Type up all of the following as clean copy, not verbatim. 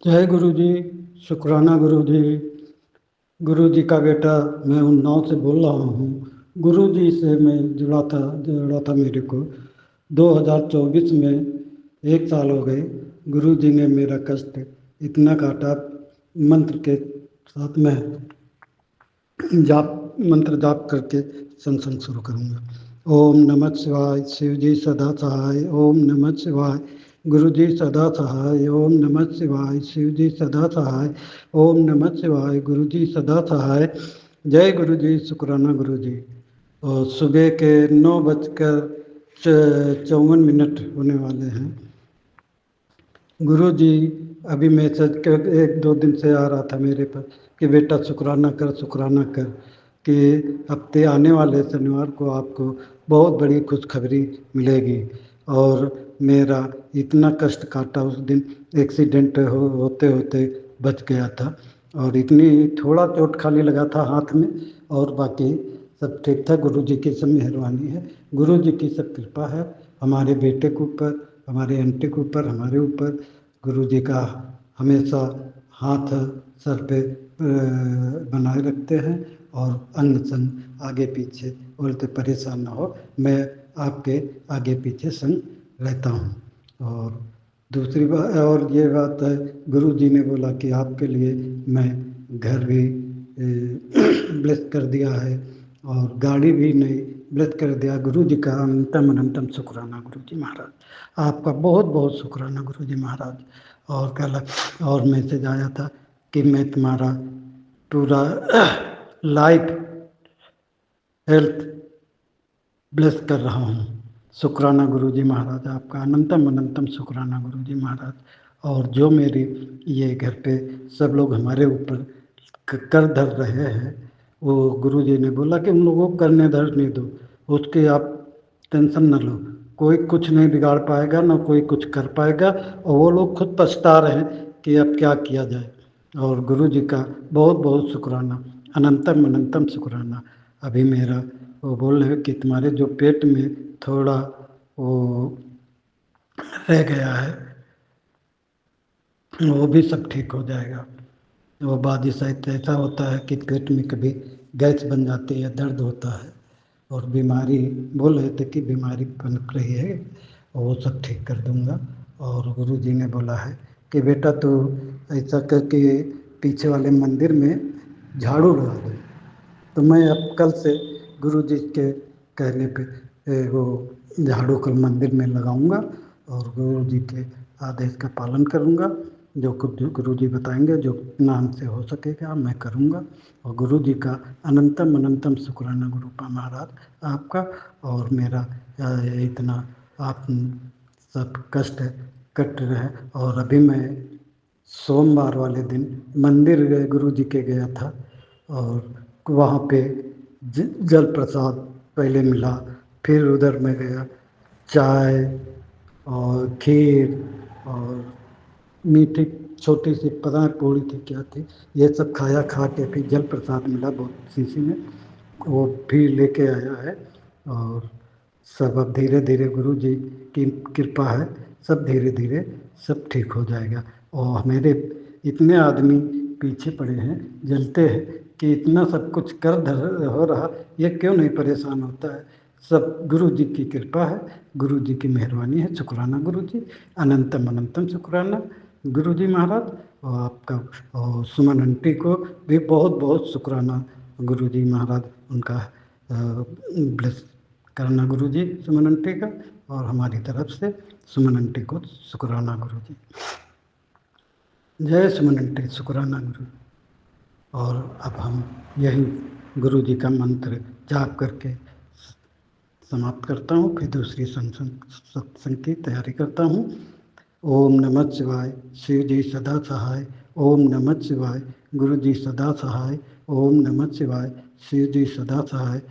जय गुरु जी। शुक्राना गुरु जी। गुरु जी का बेटा मैं उन्नाव से बोल रहा हूँ। गुरु जी से मैं जुड़ा था मेरे को 2024 में 1 साल हो गए। गुरु जी ने मेरा कष्ट इतना काटा। मंत्र के साथ मैं मंत्र जाप करके सत्संग शुरू करूँगा। ओम नमः शिवाय। शिव जी सदा सहाय। ओम नमः शिवाय। गुरु जी सदा सहाय। ओम नमः शिवाय। शिव जी सदा सहाय। ओम नमः शिवाय। गुरु जी सदा सहाय। जय गुरु जी। शुक्राना गुरु जी। और सुबह के 9:54 होने वाले हैं। गुरु जी अभी मैसेज के 1-2 दिन से आ रहा था मेरे पास कि बेटा शुक्राना कर, शुक्राना कर कि हफ्ते आने वाले शनिवार को आपको बहुत बड़ी खुशखबरी मिलेगी। और मेरा इतना कष्ट काटा उस दिन, एक्सीडेंट होते होते बच गया था। और इतनी थोड़ा चोट खाली लगा था हाथ में, और बाकी सब ठीक था। गुरु जी की सब मेहरबानी है, गुरु जी की सब कृपा है हमारे बेटे के ऊपर, हमारे आंटी के ऊपर, हमारे ऊपर। गुरु जी का हमेशा हाथ सर पे बनाए रखते हैं और अंग संग आगे पीछे बोलते परेशान ना हो। मैं आपके आगे पीछे संग रहता हूँ। और दूसरी बात और ये बात है, गुरु जी ने बोला कि आपके लिए मैं घर भी ब्लेस कर दिया है और गाड़ी भी नहीं ब्लेस कर दिया। गुरु जी का अनंतम अनंतम शुक्राना गुरु जी महाराज। आपका बहुत बहुत शुक्राना गुरु जी महाराज। और कल और मैसेज आया था कि मैं तुम्हारा पूरा लाइफ हेल्थ ब्लेस कर रहा हूँ। शुक्राना गुरु जी महाराज, आपका अनंतम अनंतम शुक्राना गुरु जी महाराज। और जो मेरी ये घर पे सब लोग हमारे ऊपर कर धर रहे हैं, वो गुरु जी ने बोला कि उन लोगों को करने धरने दो, उसके आप टेंशन न लो। कोई कुछ नहीं बिगाड़ पाएगा, ना कोई कुछ कर पाएगा। और वो लोग खुद पछता रहे हैं कि अब क्या किया जाए। और गुरु जी का बहुत बहुत शुक्राना, अनंतम अनंतम शुक्राना। अभी मेरा वो बोल रहे हैं कि तुम्हारे जो पेट में थोड़ा वो रह गया है, वो भी सब ठीक हो जाएगा। वो बादिशाही ऐसा होता है कि पेट में कभी गैस बन जाती है, दर्द होता है, और बीमारी बोल रहे थे कि बीमारी पनप रही है, और वो सब ठीक कर दूंगा। और गुरु जी ने बोला है कि बेटा तू ऐसा करके पीछे वाले मंदिर में झाड़ू लगा दे। तो मैं अब कल से गुरु जी के कहने पे वो झाड़ू कल मंदिर में लगाऊंगा और गुरु जी के आदेश का पालन करूंगा। जो कुछ गुरु जी बताएंगे, जो नाम से हो सकेगा मैं करूंगा। और गुरु जी का अनंतम अनंतम शुक्राना गुरु महाराज आपका। और मेरा इतना आप सब कष्ट कट रहे। और अभी मैं सोमवार वाले दिन मंदिर गुरु जी के गया था, और वहाँ पे जल प्रसाद पहले मिला। फिर उधर मैं गया, चाय और खीर और मीठी छोटी सी पता नहीं पूड़ी थी क्या थी, ये सब खाया। खा के फिर जल प्रसाद मिला बहुत शीशी में, वो फिर लेके आया है। और सब अब धीरे धीरे गुरु जी की कृपा है, सब धीरे धीरे सब ठीक हो जाएगा। और मेरे इतने आदमी पीछे पड़े हैं, जलते हैं कि इतना सब कुछ कर धर हो रहा, ये क्यों नहीं परेशान होता है। सब गुरु जी की कृपा है, गुरु जी की मेहरबानी है। शुक्राना गुरु जी, अनंतम अनंतम शुक्राना गुरु जी महाराज। और आपका और सुमन आंटी को भी बहुत बहुत शुक्राना गुरु जी महाराज। उनका ब्लेस करना गुरु जी सुमन आंटी का, और हमारी तरफ से सुमन आंटी को शुक्राना गुरु जी। जय सुमन आंटी, शुक्राना गुरु। और अब हम यही गुरु जी का मंत्र जाप करके समाप्त करता हूँ, फिर दूसरी सत्संग की तैयारी करता हूँ। ओम नमः शिवाय। शिव जी सदा सहाय। ओम नमः शिवाय। गुरु जी सदा सहाय। ओम नमः शिवाय। शिव जी सदा सहाय।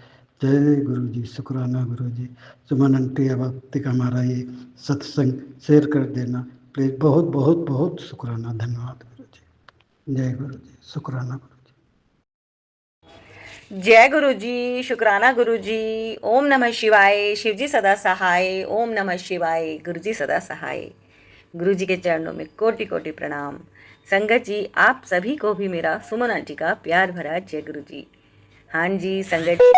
जय गुरु जी, शुक्राना गुरु जी। सुमन आंटी अब आप तक हमारा ये सत्संग शेयर कर देना प्लीज़। बहुत बहुत बहुत शुक्राना, धन्यवाद गुरु जी। जय गुरु जी, शुक्राना गुरु जी। जय गुरु जी। शुक्राना गुरु जी। ओम नमः शिवाय। शिवजी सदा सहाय। ओम नमः शिवाय। गुरु जी सदा सहाय। गुरु जी के चरणों में कोटि कोटि प्रणाम। संगत जी, आप सभी को भी मेरा सुमन आंटी का प्यार भरा जय गुरु जी। हाँ जी संगत जी,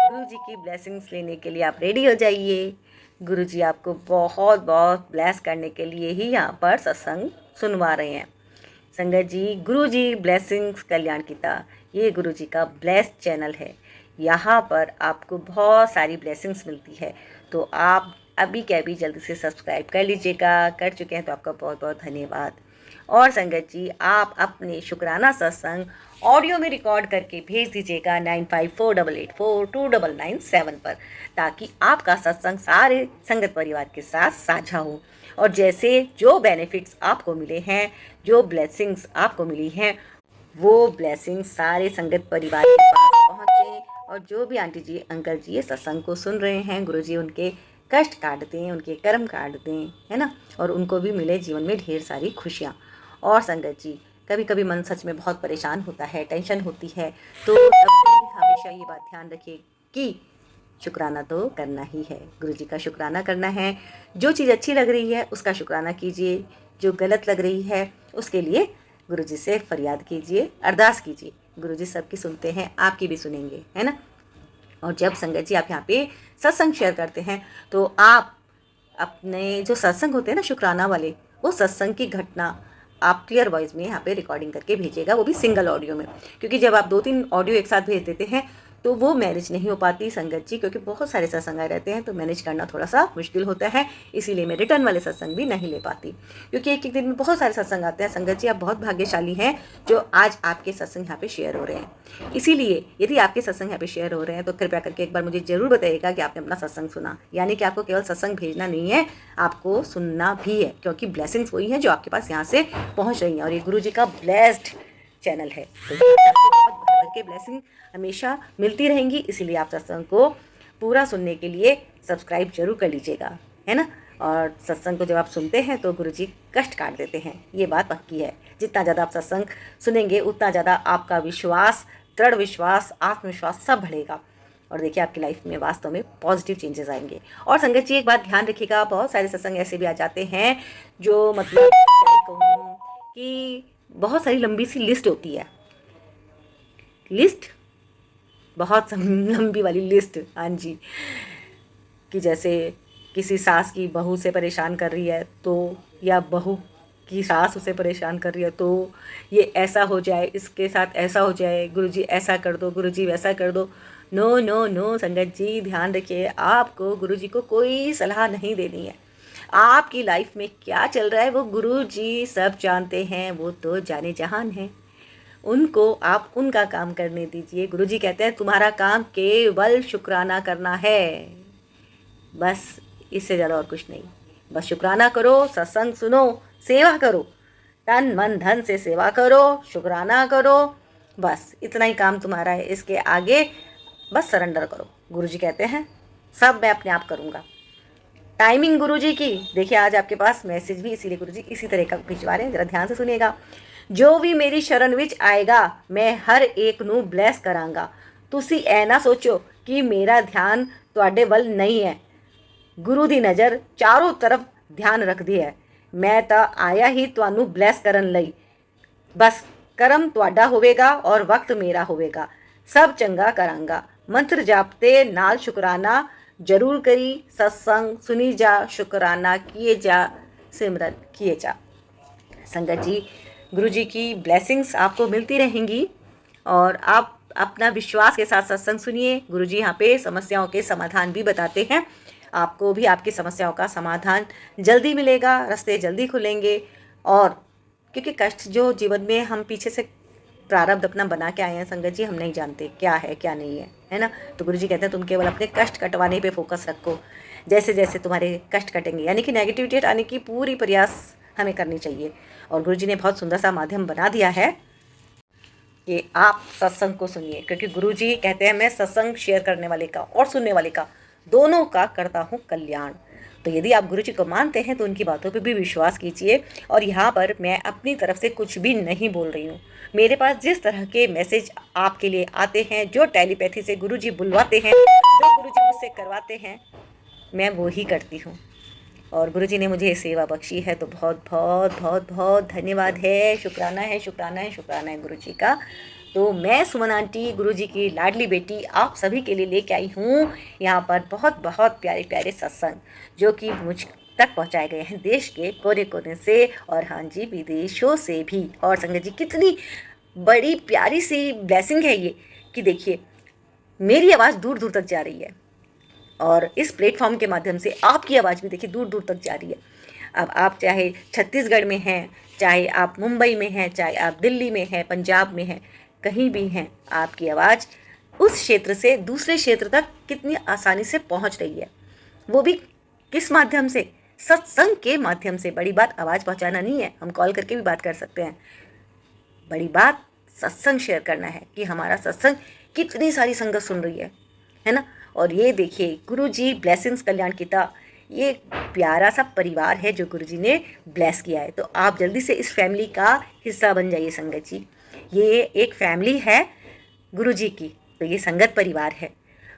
गुरु जी की ब्लेसिंग्स लेने के लिए आप रेडी हो जाइए। गुरु जी आपको बहुत बहुत ब्लेस करने के लिए ही यहाँ पर सत्संग सुनवा रहे हैं। संगत जी, गुरु जी ब्लेसिंग्स कल्याण गीता ये गुरु जी का ब्लेस्ड चैनल है। यहाँ पर आपको बहुत सारी ब्लेसिंग्स मिलती है, तो आप अभी के अभी जल्दी से सब्सक्राइब कर लीजिएगा। कर चुके हैं तो आपका बहुत बहुत धन्यवाद। और संगत जी, आप अपने शुक्राना सत्संग ऑडियो में रिकॉर्ड करके भेज दीजिएगा 9548842997 पर, ताकि आपका सत्संग सारे संगत परिवार के साथ साझा हो। और जैसे जो बेनिफिट्स आपको मिले हैं, जो ब्लेसिंग्स आपको मिली हैं, वो ब्लेसिंग्स सारे संगत परिवार के पास पहुँचे। और जो भी आंटी जी अंकल जी ये सत्संग को सुन रहे हैं, गुरु जी उनके कष्ट काट दें, उनके कर्म काट दें, है ना, और उनको भी मिले जीवन में ढेर सारी खुशियाँ। और संगत जी, कभी कभी मन सच में बहुत परेशान होता है, टेंशन होती है, तो तब हमेशा ये बात ध्यान रखिए कि शुक्राना तो करना ही है, गुरु जी का शुक्राना करना है। जो चीज़ अच्छी लग रही है उसका शुक्राना कीजिए, जो गलत लग रही है उसके लिए गुरु जी से फरियाद कीजिए, अरदास कीजिए। गुरु जी सबकी सुनते हैं, आपकी भी सुनेंगे, है ना। और जब संगत जी आप यहाँ पे सत्संग शेयर करते हैं, तो आप अपने जो सत्संग होते हैं ना शुक्राना वाले, वो सत्संग की घटना आप क्लियर वॉइस में यहाँ पे रिकॉर्डिंग करके भेजिएगा, वो भी सिंगल ऑडियो में। क्योंकि जब आप 2-3 ऑडियो एक साथ भेज देते हैं तो वो मैनेज नहीं हो पाती संगत जी, क्योंकि बहुत सारे सत्संग आए रहते हैं, तो मैनेज करना थोड़ा सा मुश्किल होता है। इसीलिए मैं रिटर्न वाले सत्संग भी नहीं ले पाती, क्योंकि एक एक दिन में बहुत सारे सत्संग आते हैं। संगत जी, आप बहुत भाग्यशाली हैं जो आज आपके सत्संग यहाँ पे शेयर हो रहे हैं। इसीलिए यदि आपके सत्संग यहाँ पे शेयर हो रहे हैं तो कृपया करके एक बार मुझे ज़रूर बताइएगा कि आपने अपना सत्संग सुना। यानी कि आपको केवल सत्संग भेजना नहीं है, आपको सुनना भी है, क्योंकि ब्लेसिंग्स वही हैं जो आपके पास यहाँ से पहुँच रही हैं। और ये गुरु जी का ब्लेस्ड चैनल है, तो बहुत भर के ब्लेसिंग हमेशा मिलती रहेंगी। इसीलिए आप सत्संग को पूरा सुनने के लिए सब्सक्राइब जरूर कर लीजिएगा, है ना। और सत्संग को जब आप सुनते हैं तो गुरु जी कष्ट काट देते हैं, ये बात पक्की है। जितना ज़्यादा आप सत्संग सुनेंगे उतना ज़्यादा आपका विश्वास, दृढ़ विश्वास, आत्मविश्वास सब बढ़ेगा। और देखिए आपकी लाइफ में वास्तव में पॉजिटिव चेंजेस आएंगे। और संगत जी, एक बात ध्यान रखिएगा, बहुत सारे सत्संग ऐसे भी आ जाते हैं जो मतलब क्या कहूँ कि बहुत सारी लंबी सी लिस्ट होती है, लिस्ट बहुत लंबी वाली लिस्ट, हाँ जी, कि जैसे किसी सास की बहू से परेशान कर रही है तो, या बहू की सास उसे परेशान कर रही है तो ये ऐसा हो जाए, इसके साथ ऐसा हो जाए, गुरुजी ऐसा कर दो, गुरुजी वैसा कर दो। नो नो नो संगत जी, ध्यान रखिए, आपको गुरुजी को कोई सलाह नहीं देनी है। आपकी लाइफ में क्या चल रहा है वो गुरुजी सब जानते हैं, वो तो जाने जहान हैं। उनको आप उनका काम करने दीजिए। गुरुजी कहते हैं तुम्हारा काम केवल शुक्राना करना है, बस, इससे ज़्यादा और कुछ नहीं। बस शुक्राना करो, सत्संग सुनो, सेवा करो, तन मन धन से सेवा करो, शुक्राना करो, बस इतना ही काम तुम्हारा है। इसके आगे बस सरेंडर करो। गुरुजी कहते हैं सब मैं अपने आप करूँगा। टाइमिंग गुरुजी की देखिए, आज आपके पास मैसेज भी इसीलिए गुरुजी इसी तरह का भिजवा रहे हैं, जरा ध्यान से सुनिएगा। जो भी मेरी शरण विच आएगा मैं हर एक नू ब्लैस करांगा। तुसी ऐ ना सोचो कि मेरा ध्यान तुहाडे वल नहीं है। गुरु दी नज़र चारों तरफ ध्यान रखदी है। मैं तो आया ही तुहानू ब्लैस करन लई। बस कर्म तुहाडा होवेगा और वक्त मेरा होवेगा। सब चंगा करांगा। मंत्र जापते नाल शुकराना जरूर करी। सत्संग सुनी जा, शुकराना किए जा, सिमरन किए जा। संगत जी, गुरु जी की ब्लेसिंग्स आपको मिलती रहेंगी और आप अपना विश्वास के साथ सत्संग सुनिए। गुरु जी यहाँ पे समस्याओं के समाधान भी बताते हैं। आपको भी आपकी समस्याओं का समाधान जल्दी मिलेगा, रास्ते जल्दी खुलेंगे। और क्योंकि कष्ट जो जीवन में हम पीछे से प्रारब्ध अपना बना के आए हैं संगत जी, हम नहीं जानते क्या है क्या नहीं है ना। तो गुरु जी कहते हैं तुम केवल अपने कष्ट कटवाने पे फोकस रखो। जैसे जैसे तुम्हारे कष्ट कटेंगे, यानी कि नेगेटिविटी हटाने की पूरी प्रयास हमें करनी चाहिए। और गुरु जी ने बहुत सुंदर सा माध्यम बना दिया है कि आप सत्संग को सुनिए, क्योंकि गुरु जी कहते हैं मैं सत्संग शेयर करने वाले का और सुनने वाले का दोनों का करता हूँ कल्याण। तो यदि आप गुरु जी को मानते हैं तो उनकी बातों पे भी विश्वास कीजिए। और यहाँ पर मैं अपनी तरफ से कुछ भी नहीं बोल रही हूँ। मेरे पास जिस तरह के मैसेज आपके लिए आते हैं, जो टेलीपैथी से गुरु जी बुलवाते हैं, जो गुरु जी मुझसे करवाते हैं, मैं वो ही करती हूँ। और गुरुजी ने मुझे सेवा बख्शी है, तो बहुत बहुत बहुत बहुत धन्यवाद है, शुक्राना है, शुक्राना है, शुक्राना है गुरुजी का। तो मैं सुमन आंटी, गुरुजी की लाडली बेटी, आप सभी के लिए लेके आई हूँ यहाँ पर बहुत बहुत प्यारे प्यारे सत्संग, जो कि मुझ तक पहुँचाए गए हैं देश के कोने कोने से, और हाँ जी विदेशों से भी। और संगत जी, कितनी बड़ी प्यारी सी ब्लेसिंग है ये, कि देखिए मेरी आवाज़ दूर दूर तक जा रही है, और इस प्लेटफॉर्म के माध्यम से आपकी आवाज़ भी देखिए दूर दूर तक जा रही है। अब आप चाहे छत्तीसगढ़ में हैं, चाहे आप मुंबई में हैं, चाहे आप दिल्ली में हैं, पंजाब में हैं, कहीं भी हैं, आपकी आवाज़ उस क्षेत्र से दूसरे क्षेत्र तक कितनी आसानी से पहुंच रही है। वो भी किस माध्यम से? सत्संग के माध्यम से। बड़ी बात आवाज़ पहुंचाना नहीं है, हम कॉल करके भी बात कर सकते हैं। बड़ी बात सत्संग शेयर करना है, कि हमारा सत्संग कितनी सारी संगत सुन रही है ना। और ये देखिए गुरुजी ब्लेसिंग्स कल्याण किता, ये प्यारा सा परिवार है जो गुरुजी ने ब्लेस किया है। तो आप जल्दी से इस फैमिली का हिस्सा बन जाइए संगत जी। ये एक फैमिली है गुरुजी की, तो ये संगत परिवार है,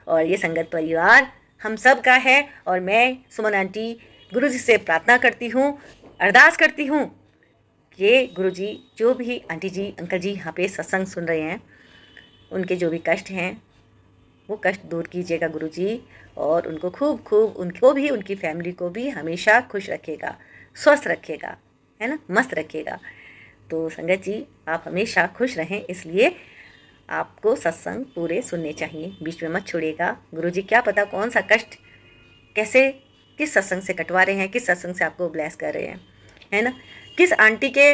और ये संगत परिवार हम सब का है। और मैं सुमन आंटी गुरुजी से प्रार्थना करती हूँ, अरदास करती हूँ कि गुरुजी, जो भी आंटी जी अंकल जी यहाँ पे सत्संग सुन रहे हैं, उनके जो भी कष्ट हैं वो कष्ट दूर कीजिएगा गुरुजी, और उनको खूब खूब, उनको भी उनकी फैमिली को भी हमेशा खुश रखेगा, स्वस्थ रखेगा, है ना, मस्त रखेगा। तो संगत जी आप हमेशा खुश रहें, इसलिए आपको सत्संग पूरे सुनने चाहिए, बीच में मत छोड़िएगा। गुरुजी क्या पता कौन सा कष्ट कैसे किस सत्संग से कटवा रहे हैं, किस सत्संग से आपको ब्लेस कर रहे हैं, है ना। किस आंटी के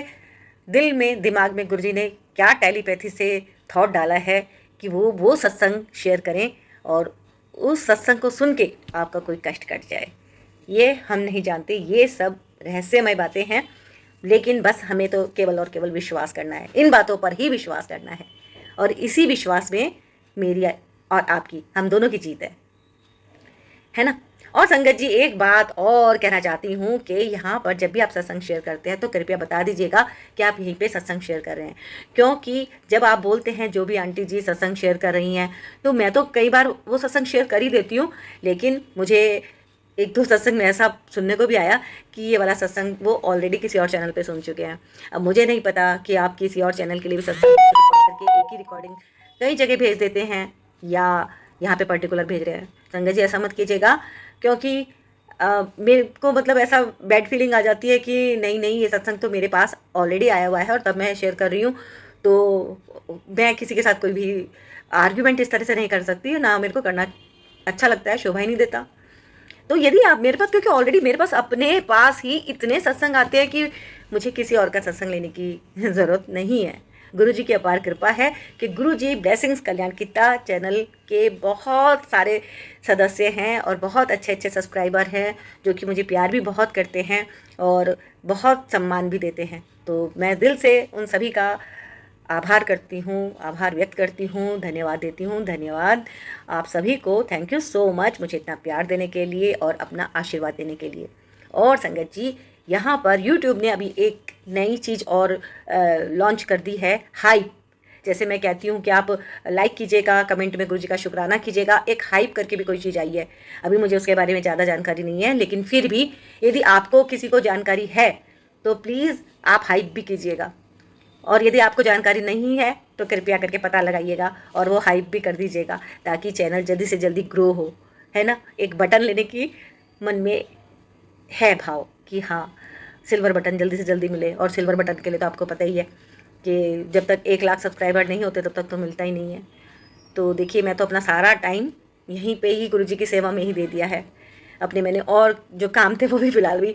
दिल में दिमाग में गुरुजी ने क्या टेलीपैथी से थॉट डाला है कि वो सत्संग शेयर करें, और उस सत्संग को सुन के आपका कोई कष्ट कट जाए। ये हम नहीं जानते, ये सब रहस्यमय बातें हैं, लेकिन बस हमें तो केवल और केवल विश्वास करना है, इन बातों पर ही विश्वास करना है, और इसी विश्वास में मेरी और आपकी, हम दोनों की जीत है ना। और संगत जी एक बात और कहना चाहती हूँ कि यहाँ पर जब भी आप सत्संग शेयर करते हैं तो कृपया बता दीजिएगा कि आप यहीं पे सत्संग शेयर कर रहे हैं, क्योंकि जब आप बोलते हैं जो भी आंटी जी सत्संग शेयर कर रही हैं, तो मैं तो कई बार वो सत्संग शेयर कर ही देती हूँ, लेकिन मुझे एक दो सत्संग में ऐसा सुनने को भी आया कि ये वाला सत्संग वो ऑलरेडी किसी और चैनल पर सुन चुके हैं। अब मुझे नहीं पता कि आप किसी और चैनल के लिए भी सत्संग करके एक ही रिकॉर्डिंग कई जगह भेज देते हैं, या यहाँ पे पर्टिकुलर भेज रहे हैं। संगत जी ऐसा मत कीजिएगा, क्योंकि मेरे को मतलब ऐसा बैड फीलिंग आ जाती है कि नहीं ये सत्संग तो मेरे पास ऑलरेडी आया हुआ है और तब मैं शेयर कर रही हूँ, तो मैं किसी के साथ कोई भी आर्ग्यूमेंट इस तरह से नहीं कर सकती, ना मेरे को करना अच्छा लगता है, शोभा ही नहीं देता। तो यदि आप मेरे पास, क्योंकि ऑलरेडी मेरे पास अपने पास ही इतने सत्संग आते हैं कि मुझे किसी और का सत्संग लेने की ज़रूरत नहीं है। गुरुजी की अपार कृपा है कि गुरुजी ब्लेसिंग्स कल्याण किता चैनल के बहुत सारे सदस्य हैं और बहुत अच्छे अच्छे सब्सक्राइबर हैं, जो कि मुझे प्यार भी बहुत करते हैं और बहुत सम्मान भी देते हैं। तो मैं दिल से उन सभी का आभार करती हूँ, आभार व्यक्त करती हूँ, धन्यवाद देती हूँ। धन्यवाद आप सभी को, थैंक यू सो मच मुझे इतना प्यार देने के लिए और अपना आशीर्वाद देने के लिए। और संगत जी यहाँ पर YouTube ने अभी एक नई चीज़ और लॉन्च कर दी है, हाइप। जैसे मैं कहती हूँ कि आप लाइक कीजिएगा, कमेंट में गुरुजी का शुक्राना कीजिएगा, एक हाइप करके भी कोई चीज़ आई है। अभी मुझे उसके बारे में ज़्यादा जानकारी नहीं है, लेकिन फिर भी यदि आपको किसी को जानकारी है तो प्लीज़ आप हाइप भी कीजिएगा, और यदि आपको जानकारी नहीं है तो कृपया करके पता लगाइएगा और वो हाइप भी कर दीजिएगा, ताकि चैनल जल्दी से जल्दी ग्रो हो, है ना। एक बटन लेने की मन में है भाव कि हाँ सिल्वर बटन जल्दी से जल्दी मिले, और सिल्वर बटन के लिए तो आपको पता ही है कि जब तक 1 लाख सब्सक्राइबर नहीं होते तब तक तो मिलता ही नहीं है। तो देखिए मैं तो अपना सारा टाइम यहीं पे ही गुरुजी की सेवा में ही दे दिया है। अपने मैंने और जो काम थे वो भी फ़िलहाल भी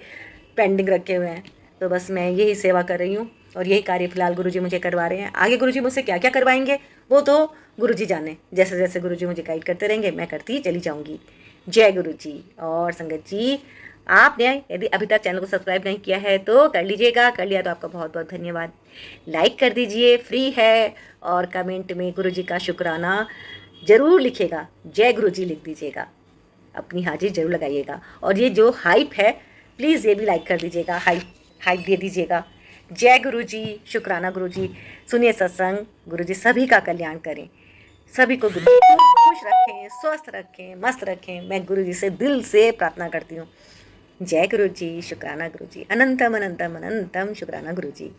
पेंडिंग रखे हुए हैं, तो बस मैं यही सेवा कर रही हूँ और यही कार्य फ़िलहाल गुरुजी मुझे करवा रहे हैं। आगे गुरुजी मुझसे क्या क्या करवाएंगे वो तो गुरुजी जाने, जैसे जैसे गुरुजी मुझे गाइड करते रहेंगे मैं करती चली जाऊँगी। जय गुरुजी। और संगत जी आपने यदि अभी तक चैनल को सब्सक्राइब नहीं किया है तो कर लीजिएगा, कर लिया तो आपका बहुत बहुत धन्यवाद। लाइक कर दीजिए, फ्री है, और कमेंट में गुरुजी का शुक्राना ज़रूर लिखिएगा, जय गुरुजी लिख दीजिएगा, अपनी हाजिरी जरूर लगाइएगा। और ये जो हाइप है प्लीज़ ये भी लाइक कर दीजिएगा, हाइप दे दीजिएगा। जय गुरुजी, शुक्राना गुरुजी। सुनिए सत्संग, गुरुजी सभी का कल्याण करें, सभी को गुरुजी खुश रखें, स्वस्थ रखें, मस्त रखें। मैं गुरुजी से दिल से प्रार्थना करती हूँ। जय गुरु जी, शुक्राना गुरु जी, अनंतम अनंतम अनंतम शुक्राना गुरु जी।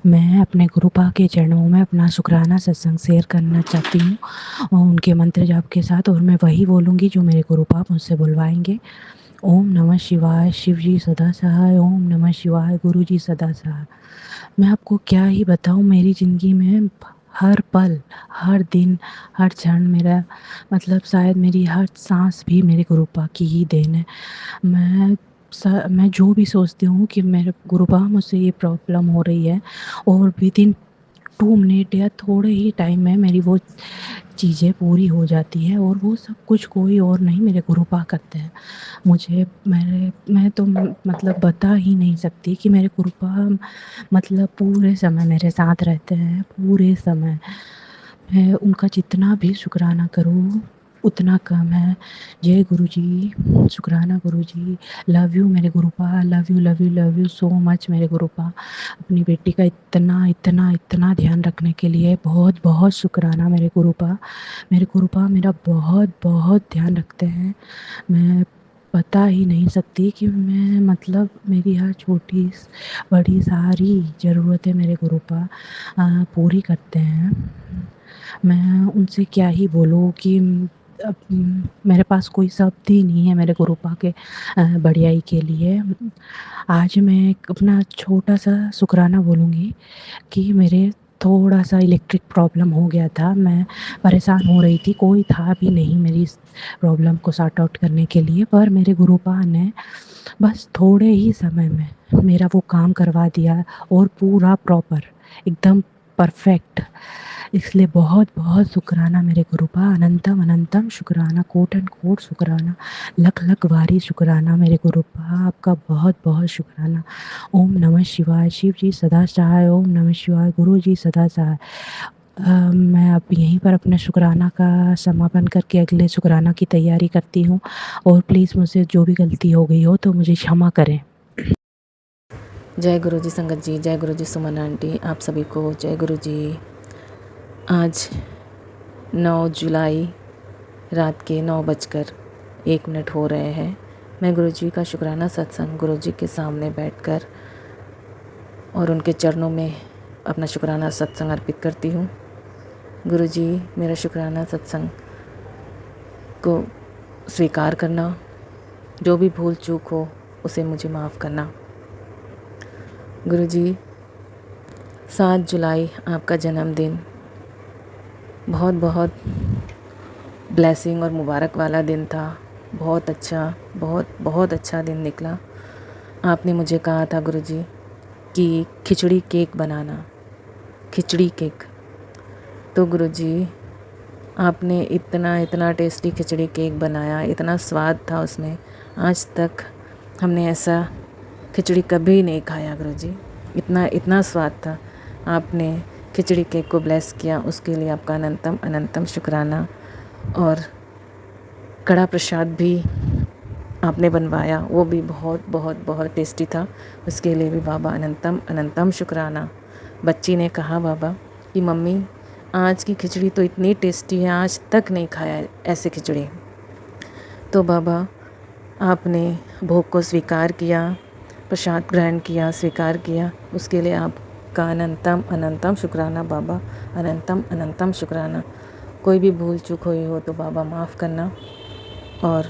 मैं अपने गुरुपा के चरणों में अपना शुक्राना सत्संग शेयर करना चाहती हूँ और उनके मंत्र जाप के साथ, और मैं वही बोलूँगी जो मेरे गुरुपा मुझसे बुलवाएंगे। ओम नमः शिवाय, शिव जी सदा सहाय। ओम नमः शिवाय, गुरु जी सदा सहाय। मैं आपको क्या ही बताऊँ, मेरी ज़िंदगी में हर पल, हर दिन, हर क्षण मेरा मतलब शायद मेरी हर सांस भी मेरे गुरुपा की ही देन है। मैं जो भी सोचती हूँ कि मेरे गुरुपा मुझसे ये प्रॉब्लम हो रही है, और विदिन 2 मिनट या थोड़े ही टाइम में मेरी वो चीज़ें पूरी हो जाती है, और वो सब कुछ कोई और नहीं मेरे गुरुपा करते हैं। मैं तो मतलब बता ही नहीं सकती कि मेरे गुरुपा मतलब पूरे समय मेरे साथ रहते हैं, पूरे समय। मैं उनका जितना भी शुक्राना करूँ उतना कम है। जय गुरु जी, शुक्राना गुरु जी, लव यू मेरे गुरुपा, love you love you love you so much मेरे गुरुपा। अपनी बेटी का इतना इतना इतना ध्यान रखने के लिए बहुत बहुत शुक्राना मेरे गुरुपा। मेरे गुरुपा मेरा बहुत बहुत ध्यान रखते हैं। मैं बता ही नहीं सकती कि मैं मतलब मेरी हर छोटी बड़ी सारी ज़रूरतें मेरे गुरुपा पूरी करते हैं। मैं उनसे क्या ही बोलूँ कि अब मेरे पास कोई शब्द ही नहीं है मेरे गुरुपा के बढ़ियाई के लिए। आज मैं एक अपना छोटा-सा शुकराना बोलूँगी कि मेरे थोड़ा-सा इलेक्ट्रिक प्रॉब्लम हो गया था। मैं परेशान हो रही थी, कोई था भी नहीं मेरी इस प्रॉब्लम को सॉर्ट आउट करने के लिए, पर मेरे गुरुपा ने बस थोड़े ही समय में मेरा वो काम करवा दिया, और पूरा प्रॉपर एकदम परफेक्ट। इसलिए बहुत बहुत शुक्राना मेरे गुरुपा, अनंतम अनंतम शुक्राना, कोट एंड कोट शुक्राना, लख लख वारी शुक्राना मेरे गुरुपा, आपका बहुत बहुत शुक्राना। ओम नमः शिवाय, शिव जी सदा सहाय। ओम नमः शिवाय, गुरु जी सदा सहाय। मैं अब यहीं पर अपने शुक्राना का समापन करके अगले शुक्राना की तैयारी करती हूँ, और प्लीज़ मुझसे जो भी गलती हो गई हो तो मुझे क्षमा करें। जय गुरु जी संगत जी, जय गुरु जी सुमन आंटी, आप सभी को जय गुरु जी। आज 9 जुलाई रात के 9:01 हो रहे हैं। मैं गुरु जी का शुक्राना सत्संग गुरु जी के सामने बैठकर और उनके चरणों में अपना शुक्राना सत्संग अर्पित करती हूँ। गुरु जी, मेरा शुक्राना सत्संग को स्वीकार करना, जो भी भूल चूक हो उसे मुझे माफ़ करना। गुरु जी, 7 जुलाई आपका जन्मदिन बहुत बहुत ब्लेसिंग और मुबारक वाला दिन था। बहुत अच्छा, बहुत बहुत अच्छा दिन निकला। आपने मुझे कहा था गुरु जी कि खिचड़ी केक बनाना, खिचड़ी केक। तो गुरु जी, आपने इतना इतना टेस्टी खिचड़ी केक बनाया, इतना स्वाद था उसमें, आज तक हमने ऐसा खिचड़ी कभी नहीं खाया गुरु जी। इतना इतना स्वाद था। आपने खिचड़ी केक को ब्लेस किया, उसके लिए आपका अनंतम अनंतम शुक्राना। और कड़ा प्रसाद भी आपने बनवाया, वो भी बहुत बहुत बहुत टेस्टी था, उसके लिए भी बाबा अनंतम अनंतम शुक्राना। बच्ची ने कहा बाबा कि मम्मी आज की खिचड़ी तो इतनी टेस्टी है, आज तक नहीं खाया ऐसे खिचड़ी। तो बाबा, आपने भोग को स्वीकार किया, प्रसाद ग्रहण किया, स्वीकार किया, उसके लिए आपका अनंतम अनंतम शुक्राना बाबा, अनंतम अनंतम शुक्राना। कोई भी भूल चूक हुई हो तो बाबा माफ़ करना, और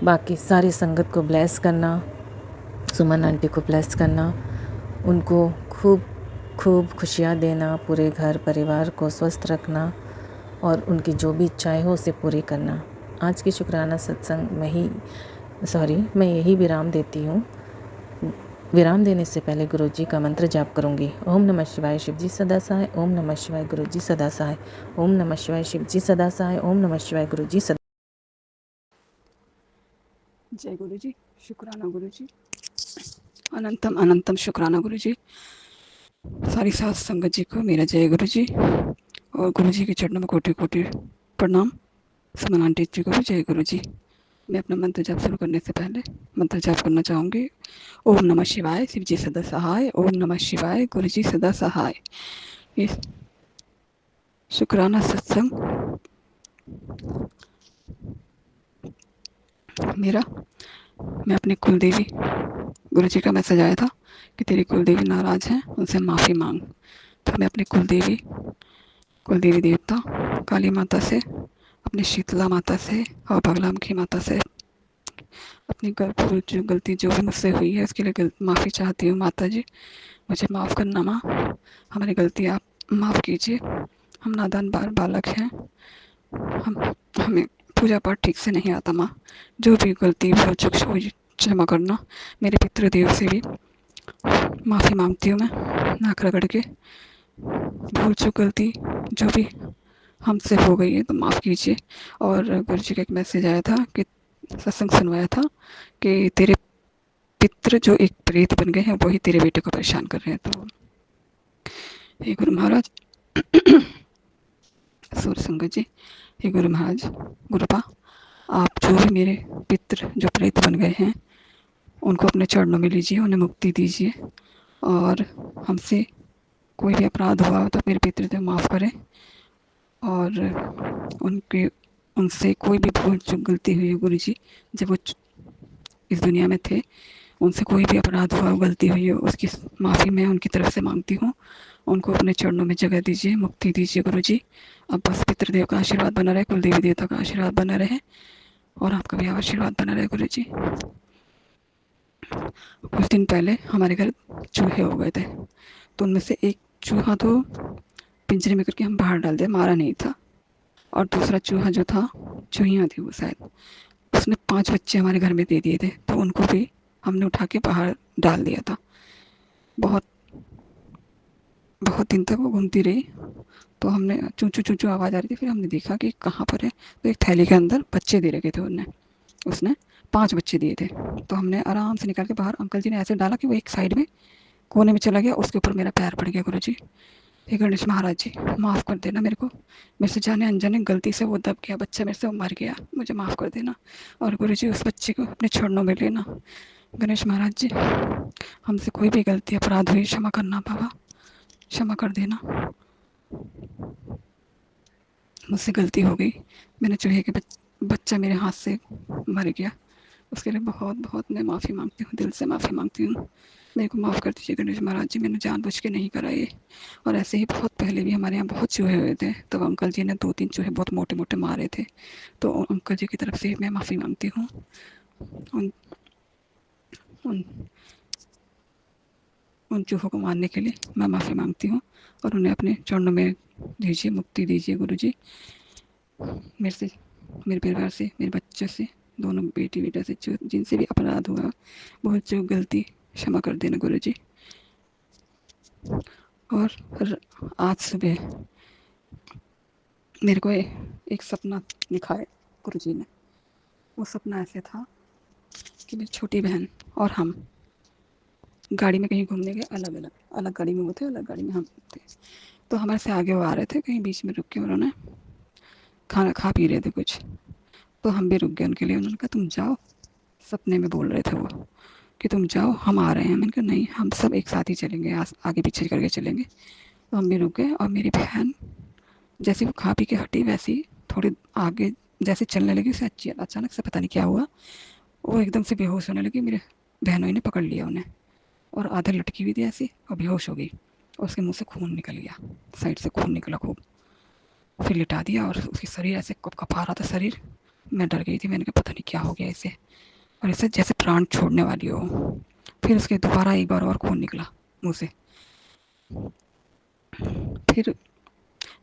बाकी सारी संगत को ब्लेस करना, सुमन आंटी को ब्लेस करना, उनको खूब खूब खुशियाँ देना, पूरे घर परिवार को स्वस्थ रखना, और उनकी जो भी इच्छाएं हो उसे पूरी करना। आज की शुक्राना सत्संग मैं यही विराम देती हूँ। विराम देने से पहले गुरु जी का मंत्र जाप करूँगी। ओम नमः शिवाय, शिव जी सदा सहाय। ओम नमः शिवाय, गुरु जी सदा सहाय। ओम नमः शिवाय, शिव जी सदा सहाय। ओम नमः शिवाय, गुरु जी सदा। जय गुरु जी, शुक्राना गुरु जी, अनंतम अनंतम शुक्राना गुरु जी। सारी सात संगत जी को मेरा जय गुरु जी, और गुरु जी के चरणों में कोटि कोटि प्रणाम। सुमन आंटी जी को भी जय गुरु जी। मैं अपना मंत्र जाप शुरू करने से पहले मंत्र जाप करना चाहूँगी। ओम नमः शिवाय, शिव जी सदा सहाय। ओम नमः शिवाय, गुरु जी सदा सहाय। ये शुक्राना सत्संग मेरा मैं अपनी कुलदेवी, गुरु जी का मैसेज आया था कि तेरी कुलदेवी नाराज़ हैं, उनसे माफ़ी मांग। तो मैं अपनी कुलदेवी देवता काली माता से, अपनी शीतला माता से और बगलामुखी माता से अपनी भूल जो गलती जो भी मुझसे हुई है उसके लिए माफ़ी चाहती हूँ। माता जी मुझे माफ़ करना माँ, हमारी गलती आप माफ़ कीजिए। हम नादान बालक हैं, हम हमें पूजा पाठ ठीक से नहीं आता माँ। जो भी गलती भूल चूक हुई क्षमा करना। मेरे पितृदेव से भी माफ़ी मांगती हूँ मैं, नाक रगड़ के। भूल चूक गलती जो भी हमसे हो गई है तो माफ़ कीजिए। और गुरु जी का एक मैसेज आया था कि सत्संग सुनवाया था कि तेरे पितृ जो एक प्रेत बन गए हैं वही तेरे बेटे को परेशान कर रहे हैं। तो हे गुरु महाराज, सूर्य संगत जी, हे गुरु महाराज, गुरुपा, आप जो भी मेरे पितृ जो प्रेत बन गए हैं उनको अपने चरणों में लीजिए, उन्हें मुक्ति दीजिए। और हमसे कोई भी अपराध हुआ हो तो मेरे पितृदेव माफ़ करें। और उनके उनसे कोई भी भूल चूक गलती हुई है गुरु जी, जब वो इस दुनिया में थे, उनसे कोई भी अपराध हुआ हो, गलती हुई हो, उसकी माफ़ी मैं उनकी तरफ से मांगती हूँ। उनको अपने चरणों में जगह दीजिए, मुक्ति दीजिए गुरु जी। अब बस पितृदेव का आशीर्वाद बना रहे, कुलदेवी देवता का आशीर्वाद बना रहे और आपका भी आशीर्वाद बना रहे गुरु जी। कुछ दिन पहले हमारे घर चूहे हो गए थे, तो उनमें से एक चूहा तो पिंजरे में करके हम बाहर डाल दिया, मारा नहीं था। और दूसरा चूहा जो था, चूहियाँ थी वो शायद, उसने 5 बच्चे हमारे घर में दे दिए थे, तो उनको भी हमने उठा के बाहर डाल दिया था। बहुत बहुत दिन तक वो घूमती रही, तो हमने चूं चूं चूं आवाज़ आ रही थी, फिर हमने देखा कि कहाँ पर है, तो एक थैली के अंदर बच्चे दे रखे थे उसने 5 बच्चे दिए थे। तो हमने आराम से निकाल के बाहर, अंकल जी ने ऐसे डाला कि वो एक साइड में कोने में चला गया, उसके ऊपर मेरा पैर पड़ गया गुरु जी। हे गणेश महाराज जी, माफ़ कर देना मेरे को, मेरे से जाने अनजाने गलती से वो दब गया बच्चा, मेरे से वो मर गया, मुझे माफ़ कर देना। और गुरु जी उस बच्चे को अपने चरणों में लेना। गणेश महाराज जी, हमसे कोई भी गलती अपराध हुई क्षमा करना बाबा, क्षमा कर देना। मुझसे गलती हो गई, मैंने चूहे के बच्चा मेरे हाथ से मर गया, उसके लिए बहुत बहुत मैं माफ़ी मांगती हूँ, दिल से माफ़ी मांगती हूँ। मेरे को माफ़ कर दीजिए गणेश महाराज जी, मैंने जानबूझ के नहीं करा ये। और ऐसे ही बहुत पहले भी हमारे यहाँ बहुत चूहे हुए थे, तब अंकल जी ने 2-3 चूहे बहुत मोटे मोटे मारे थे, तो अंकल जी की तरफ से मैं माफ़ी मांगती हूँ। उन उन उन चूहों को मारने के लिए मैं माफ़ी मांगती हूँ और उन्हें अपने चरणों में दीजिए, मुक्ति दीजिए गुरु जी। मेरे से, मेरे परिवार से, मेरे बच्चों से, दोनों बेटी बेटा से जो जिनसे भी अपराध हुआ, बहुत जो गलती क्षमा कर देना गुरु जी। और आज सुबह मेरे को एक सपना दिखाया गुरु जी ने। वो सपना ऐसे था कि मेरी छोटी बहन और हम गाड़ी में कहीं घूमने गए, अलग अलग अलग गाड़ी में वो थे, अलग गाड़ी में हम थे। तो हमारे से आगे वो आ रहे थे, कहीं बीच में रुक के उन्होंने खाना खा पी रहे थे कुछ, तो हम भी रुक गए उनके लिए। उन्होंने कहा तुम जाओ, सपने में बोल रहे थे वो कि तुम जाओ, हम आ रहे हैं। मैंने कहा नहीं, हम सब एक साथ ही चलेंगे, आगे पीछे करके चलेंगे। तो हम भी रुक गए और मेरी बहन जैसे वो खा पी के हटी, वैसे ही थोड़ी आगे जैसे चलने लगी, उसे अचानक से पता नहीं क्या हुआ, वो एकदम से बेहोश होने लगी। मेरे बहनों ने पकड़ लिया उन्हें और आधे लटकी हुई थी ऐसी, और बेहोश हो गई और उसके मुंह से खून निकल गया, साइड से खून निकला खूब। फिर लिटा दिया और उसकी शरीर ऐसे कपा रहा था शरीर। मैं डर गई थी, मैंने कहा पता नहीं क्या हो गया इसे, और इसे जैसे प्राण छोड़ने वाली हो। फिर उसके दोबारा एक बार और खून निकला मुंह से। फिर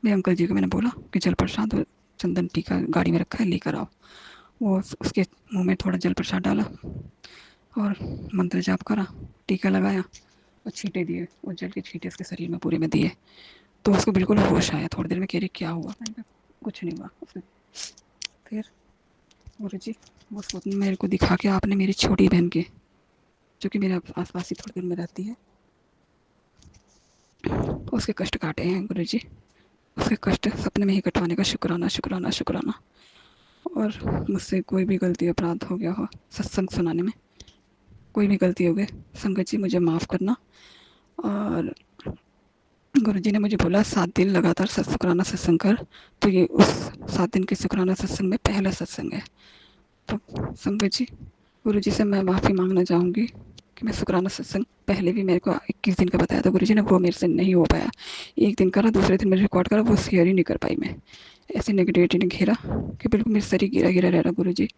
मेरे अंकल जी को मैंने बोला कि जल प्रसाद और चंदन टीका गाड़ी में रखा है, लेकर आओ। वो उसके मुंह में थोड़ा जल प्रसाद डाला और मंत्र जाप करा, टीका लगाया और छींटे दिए, वो जल के छींटे उसके शरीर में पूरे में दिए। तो उसको बिल्कुल होश आया, थोड़ी देर में कह रही क्या हुआ, मैंने कहा कुछ नहीं हुआ उसने। फिर गुरु जी वो स्वप्न मेरे को दिखा के आपने मेरी छोटी बहन के, जो कि मेरे आस पास ही थोड़ी देर में रहती है, उसके कष्ट काटे हैं गुरु जी। उसके कष्ट सपने में ही कटवाने का शुक्राना शुक्राना शुक्राना। और मुझसे कोई भी गलती अपराध हो गया हो सत्संग सुनाने में, कोई भी गलती हो गई, संगत जी मुझे माफ़ करना। और गुरु जी ने मुझे बोला 7 दिन लगातार शुक्राना सत्संग कर, तो ये उस 7 दिन के शुक्राना सत्संग में पहला सत्संग है। तो संगत जी गुरुजी से मैं माफ़ी मांगना चाहूँगी कि मैं शुक्राना सत्संग पहले भी मेरे को 21 दिन का बताया था गुरुजी ने, वो मेरे से नहीं हो पाया। एक दिन करा, दूसरे दिन मैंने रिकॉर्ड करा, वो शेयर ही नहीं कर पाई मैं। ऐसे नेगेटिविटी ने घेरा कि बिल्कुल मेरा शरीर गिरा गिरा रह रहा। गुरुजी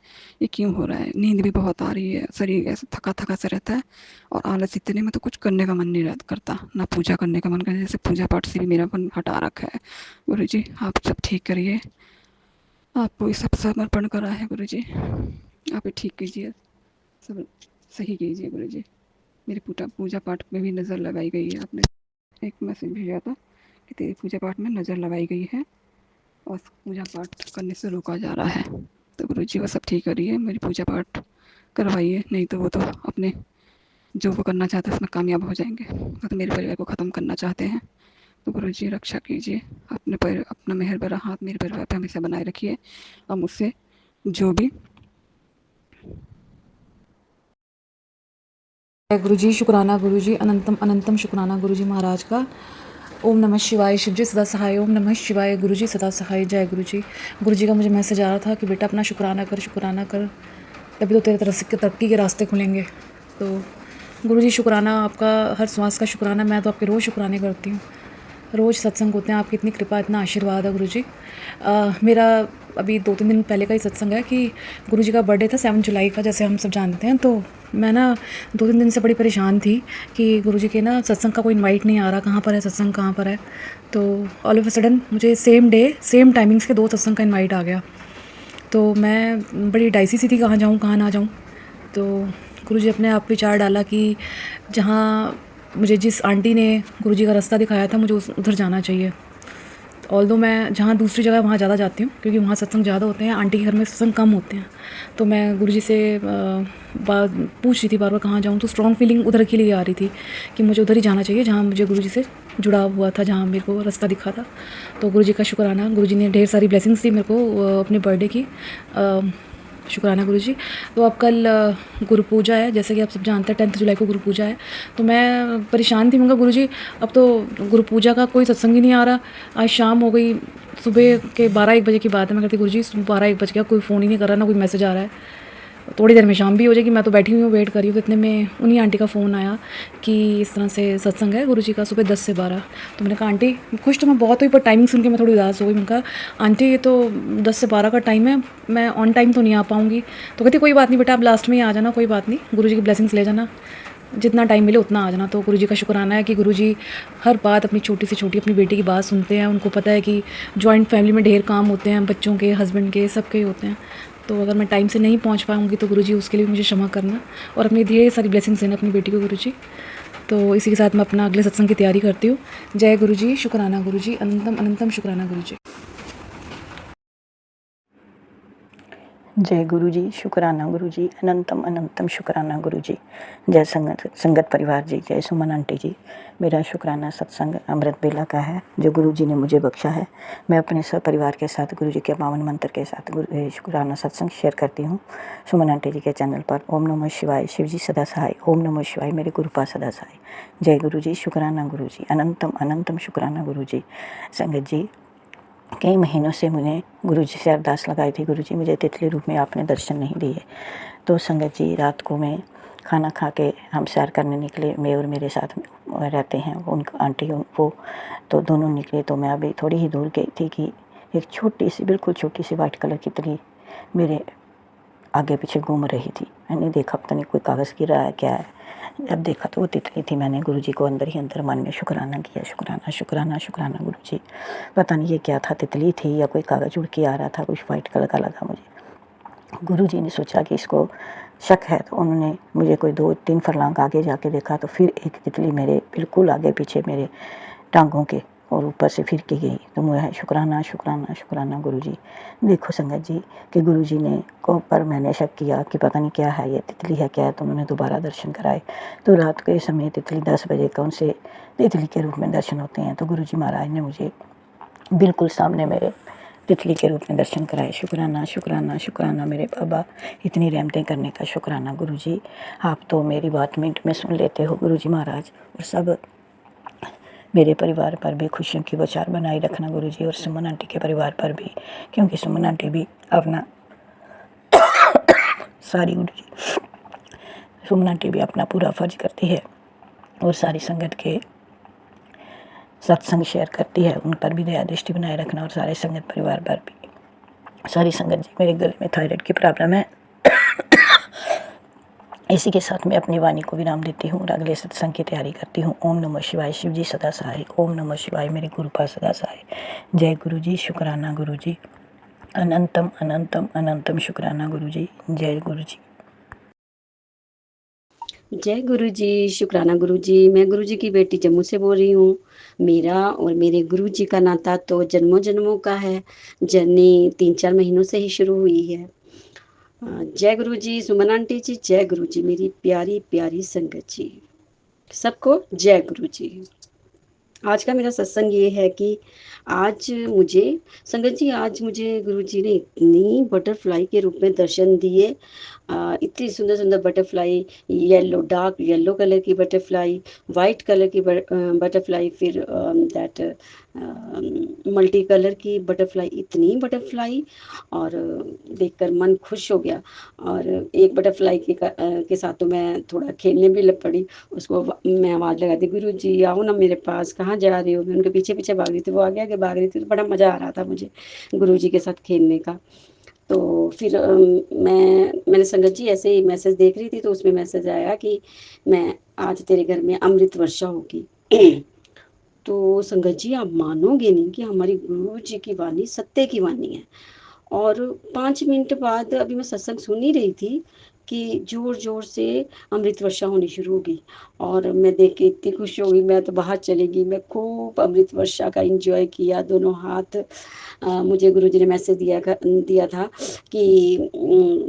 ये क्यों हो रहा है? नींद भी बहुत आ रही है, शरीर ऐसा थका थका सा रहता है और आलस इतने में तो कुछ करने का मन नहीं करता, ना पूजा करने का मन करता। जैसे पूजा पाठ से भी मेरा मन हटा रखा है। गुरुजी आप सब ठीक करिए, आपको ये सब समर्पण करा है गुरुजी, आप ये ठीक कीजिए, सब सही कीजिए गुरुजी। मेरी पूजा पाठ में भी नज़र लगाई गई है। आपने एक मैसेज भेजा था कि तेरी पूजा पाठ में नज़र लगाई गई है और पूजा पाठ करने से रोका जा रहा है। तो गुरुजी वो सब ठीक करिए, मेरी पूजा पाठ करवाइए, नहीं तो वो तो अपने जो वो करना चाहते हैं उसमें कामयाब हो जाएंगे। वो तो मेरे परिवार को ख़त्म करना चाहते हैं। तो गुरुजी रक्षा कीजिए, अपना मेहर भरा हाथ मेरे परिवार पर हमेशा बनाए रखिए और मुझसे जो भी जय गुरु जी, शुक्राना गुरु जी, अनंतम अनंतम शुक्राना गुरु जी महाराज का। ओम नमः शिवाय, शिव जी सदा सहाय। ओम नमः शिवाय, गुरु जी सदा सहाय। जय गुरु जी। गुरु जी का मुझे मैसेज आ रहा था कि बेटा अपना शुक्राना कर, शुक्राना कर, तभी तो तेरे तरक्की के रास्ते खुलेंगे। तो गुरु जी शुक्राना आपका, हर श्वास का शुक्राना। मैं तो आपके रोज़ शुक्राने करती हूँ, रोज़ सत्संग होते हैं, आपकी इतनी कृपा, इतना आशीर्वाद है गुरु जी। मेरा अभी 2-3 दिन पहले का ही सत्संग है कि गुरु जी का बर्थडे था 7 जुलाई का, जैसे हम सब जानते हैं। तो मैं ना 2-3 दिन से बड़ी परेशान थी कि गुरु जी के ना सत्संग का कोई इनवाइट नहीं आ रहा, कहाँ पर है सत्संग, कहाँ पर है। तो ऑल ऑफ अ सडन मुझे सेम डे सेम टाइमिंग्स के 2 सत्संग का इनवाइट आ गया। तो मैं बड़ी डाइसी सी थी, कहाँ जाऊँ कहाँ ना जाऊँ। तो गुरु जी अपने आप विचार डाला कि जहाँ मुझे जिस आंटी ने गुरु जी का रास्ता दिखाया था, मुझे उधर जाना चाहिए। ऑल्दो मैं जहाँ दूसरी जगह वहाँ ज़्यादा जाती हूँ क्योंकि वहाँ सत्संग ज़्यादा होते हैं, आंटी के घर में सत्संग कम होते हैं। तो मैं गुरुजी से बात पूछ रही थी बार बार कहाँ जाऊँ, तो स्ट्रॉन्ग फीलिंग उधर के लिए आ रही थी कि मुझे उधर ही जाना चाहिए जहाँ मुझे गुरुजी से जुड़ा हुआ था, जहाँ मेरे को रास्ता दिखा था। तो गुरुजी का शुक्राना, गुरुजी ने ढेर सारी ब्लेसिंग्स दी मेरे को अपने बर्थडे की। शुक्राना गुरुजी। तो अब कल गुरु पूजा है, जैसे कि आप सब जानते हैं 10 जुलाई को गुरु पूजा है। तो मैं परेशान थी, मैं कहा गुरुजी अब तो गुरु पूजा का कोई सत्संग ही नहीं आ रहा। आज शाम हो गई, सुबह के 12-1 बजे की बात है। मैं कहती गुरुजी 12-1 बज गया, कोई फ़ोन ही नहीं कर रहा, ना कोई मैसेज आ रहा है, थोड़ी देर में शाम भी हो जाएगी। मैं तो बैठी हुई हूँ, वेट कर रही हूँ। इतने में उन्हीं आंटी का फ़ोन आया कि इस तरह से सत्संग है गुरुजी का सुबह 10 से 12। तो मैंने कहा आंटी, खुश तो मैं बहुत हुई पर टाइमिंग सुन के मैं थोड़ी उदास हो गई। मैंने कहा आंटी ये तो 10 से 12 का टाइम है, मैं ऑन टाइम तो नहीं आ पाऊँगी। तो कहती कोई बात नहीं बेटा, आप लास्ट में ही आ जाना, कोई बात नहीं, गुरुजी की ब्लेसिंग्स ले जाना, जितना टाइम मिले उतना आ जाना। तो गुरुजी का शुक्राना है कि गुरुजी हर बात अपनी छोटी से छोटी अपनी बेटी की बात सुनते हैं। उनको पता है कि जॉइंट फैमिली में ढेर काम होते हैं, बच्चों के, हस्बैंड के, सबके होते हैं। तो अगर मैं टाइम से नहीं पहुंच पाऊंगी तो गुरुजी उसके लिए मुझे क्षमा करना और अपनी ढेर सारी ब्लेसिंग्स देना अपनी बेटी को गुरुजी। तो इसी के साथ मैं अपना अगले सत्संग की तैयारी करती हूँ। जय गुरुजी, शुक्राना गुरुजी, अनंतम अनंतम शुक्राना गुरुजी। जय गुरु जी, शुक्राना गुरु जी, अनंतम अनंतम शुक्राना गुरु जी। जय संगत परिवार जी, जय सुमन आंटी जी। मेरा शुक्राना सत्संग अमृत बेला का है जो गुरु जी ने मुझे बख्शा है। मैं अपने सब परिवार के साथ गुरु जी के पावन मंत्र के साथ शुक्राना सत्संग शेयर करती हूँ सुमन आंटी जी के चैनल पर। ओम नमः शिवाय, शिव जी सदा सहाय। ओम नमः शिवाय, मेरे गुरुपा सदा सहाय। जय गुरु जी, शुक्राना गुरु जी, अनंतम अनंतम शुक्राना गुरु जी। संगत जी, कई महीनों से मुझे गुरु जी से अरदास लगाई थी, गुरु जी मुझे तितली रूप में आपने दर्शन नहीं दिए। तो संगत जी, रात को मैं खाना खा के हम सैर करने निकले, मैं और मेरे साथ रहते हैं उनका आंटी वो, तो दोनों निकले। तो मैं अभी थोड़ी ही दूर गई थी कि एक छोटी सी, बिल्कुल छोटी सी वाइट कलर की तितली मेरे आगे पीछे घूम रही थी। मैंने देखा पता नहीं कोई कागज़ गिर रहा है क्या है, जब देखा तो वो तितली थी। मैंने गुरुजी को अंदर ही अंदर मन में शुक्राना किया, शुक्राना शुक्राना शुक्राना गुरुजी। पता नहीं ये क्या था, तितली थी या कोई कागज़ उड़ के आ रहा था, कुछ वाइट कलर का लगा मुझे। गुरुजी ने सोचा कि इसको शक है, तो उन्होंने मुझे कोई 2-3 फरलांग आगे जाके देखा तो फिर एक तितली मेरे बिल्कुल आगे पीछे मेरे टांगों के और ऊपर से फिर के गई। तो मुझे शुक्राना शुक्राना शुक्राना गुरुजी। देखो संगत जी कि गुरुजी ने को पर मैंने शक किया कि पता नहीं क्या है, ये तितली है क्या है, तो उन्होंने दोबारा दर्शन कराए। तो रात के समय तितली 10 बजे का उनसे तितली के रूप में दर्शन होते हैं। तो गुरुजी महाराज ने मुझे बिल्कुल सामने मेरे तितली के रूप में दर्शन कराए। शुक्राना शुक्राना शुक्राना मेरे बाबा, इतनी रहमतें करने का शुक्राना गुरुजी। आप तो मेरी बात मिनट में सुन लेते हो गुरुजी महाराज, और सब मेरे परिवार पर भी खुशियों की बौछार बनाए रखना गुरुजी, और सुमन आंटी के परिवार पर भी, क्योंकि सुमन आंटी भी अपना सारी गुरुजी सुमना आंटी भी अपना पूरा फर्ज करती है और सारी संगत के सत्संग शेयर करती है। उन पर भी दया दृष्टि बनाए रखना और सारे संगत परिवार पर भी। सारी संगत जी, मेरे गले में थायराइड की प्रॉब्लम है। इसी के साथ मैं अपनी वाणी को विराम देती हूँ और अगले सत्संग की तैयारी करती हूँ। ओम नमः शिवाय। शिव जी सदा सहाय। ओम नमः शिवाय। मेरे गुरुपा सदा सहाय। जय गुरु जी। शुक्राना गुरु जी। अनंतम अनंतम अनंतम शुक्राना गुरु जी। जय गुरु जी। जय गुरु जी। शुक्राना गुरु जी। मैं गुरु जी की बेटी जम्मू से बोल रही हूँ। मेरा और मेरे गुरु जी का नाता तो जन्मों जन्मों का है। जर्नी 3-4 महीनों से ही शुरू हुई है। जय गुरु जी। सुमन आंटी जी, जय गुरु जी। मेरी प्यारी प्यारी संगत जी, सबको जय गुरु जी। आज का मेरा सत्संग ये है कि आज मुझे संगत जी, आज मुझे गुरु जी ने इतनी बटरफ्लाई के रूप में दर्शन दिए। इतनी सुंदर सुंदर butterfly, yellow, dark yellow colour की बटरफ्लाई, वाइट कलर की बटरफ्लाई, फिर दैट मल्टी कलर की बटरफ्लाई, इतनी बटरफ्लाई, और देखकर मन खुश हो गया। और एक बटरफ्लाई के साथ तो मैं थोड़ा खेलने भी लग पड़ी। उसको मैं आवाज़ लगा दी, गुरु जी आओ ना मेरे पास, कहाँ जा रही हो। मैं उनके पीछे पीछे भाग रही थी, वो आगे आगे भाग रही थी। तो बड़ा मज़ा आ रहा था मुझे गुरु जी के साथ खेलने का। तो फिर मैंने संगत जी ऐसे ही मैसेज देख रही थी, तो उसमें मैसेज आया कि मैं आज तेरे घर में अमृत वर्षा होगी। तो संगत जी, आप मानोगे नहीं कि हमारी गुरु जी की वाणी सत्य की वाणी है। और 5 मिनट बाद अभी मैं सत्संग सुन ही रही थी कि ज़ोर ज़ोर से अमृत वर्षा होनी शुरू हो गई। और मैं देख के इतनी खुश हो गई, मैं तो बाहर चली गई। मैं खूब अमृत वर्षा का एंजॉय किया, दोनों हाथ। मुझे गुरुजी ने मैसेज दिया था कि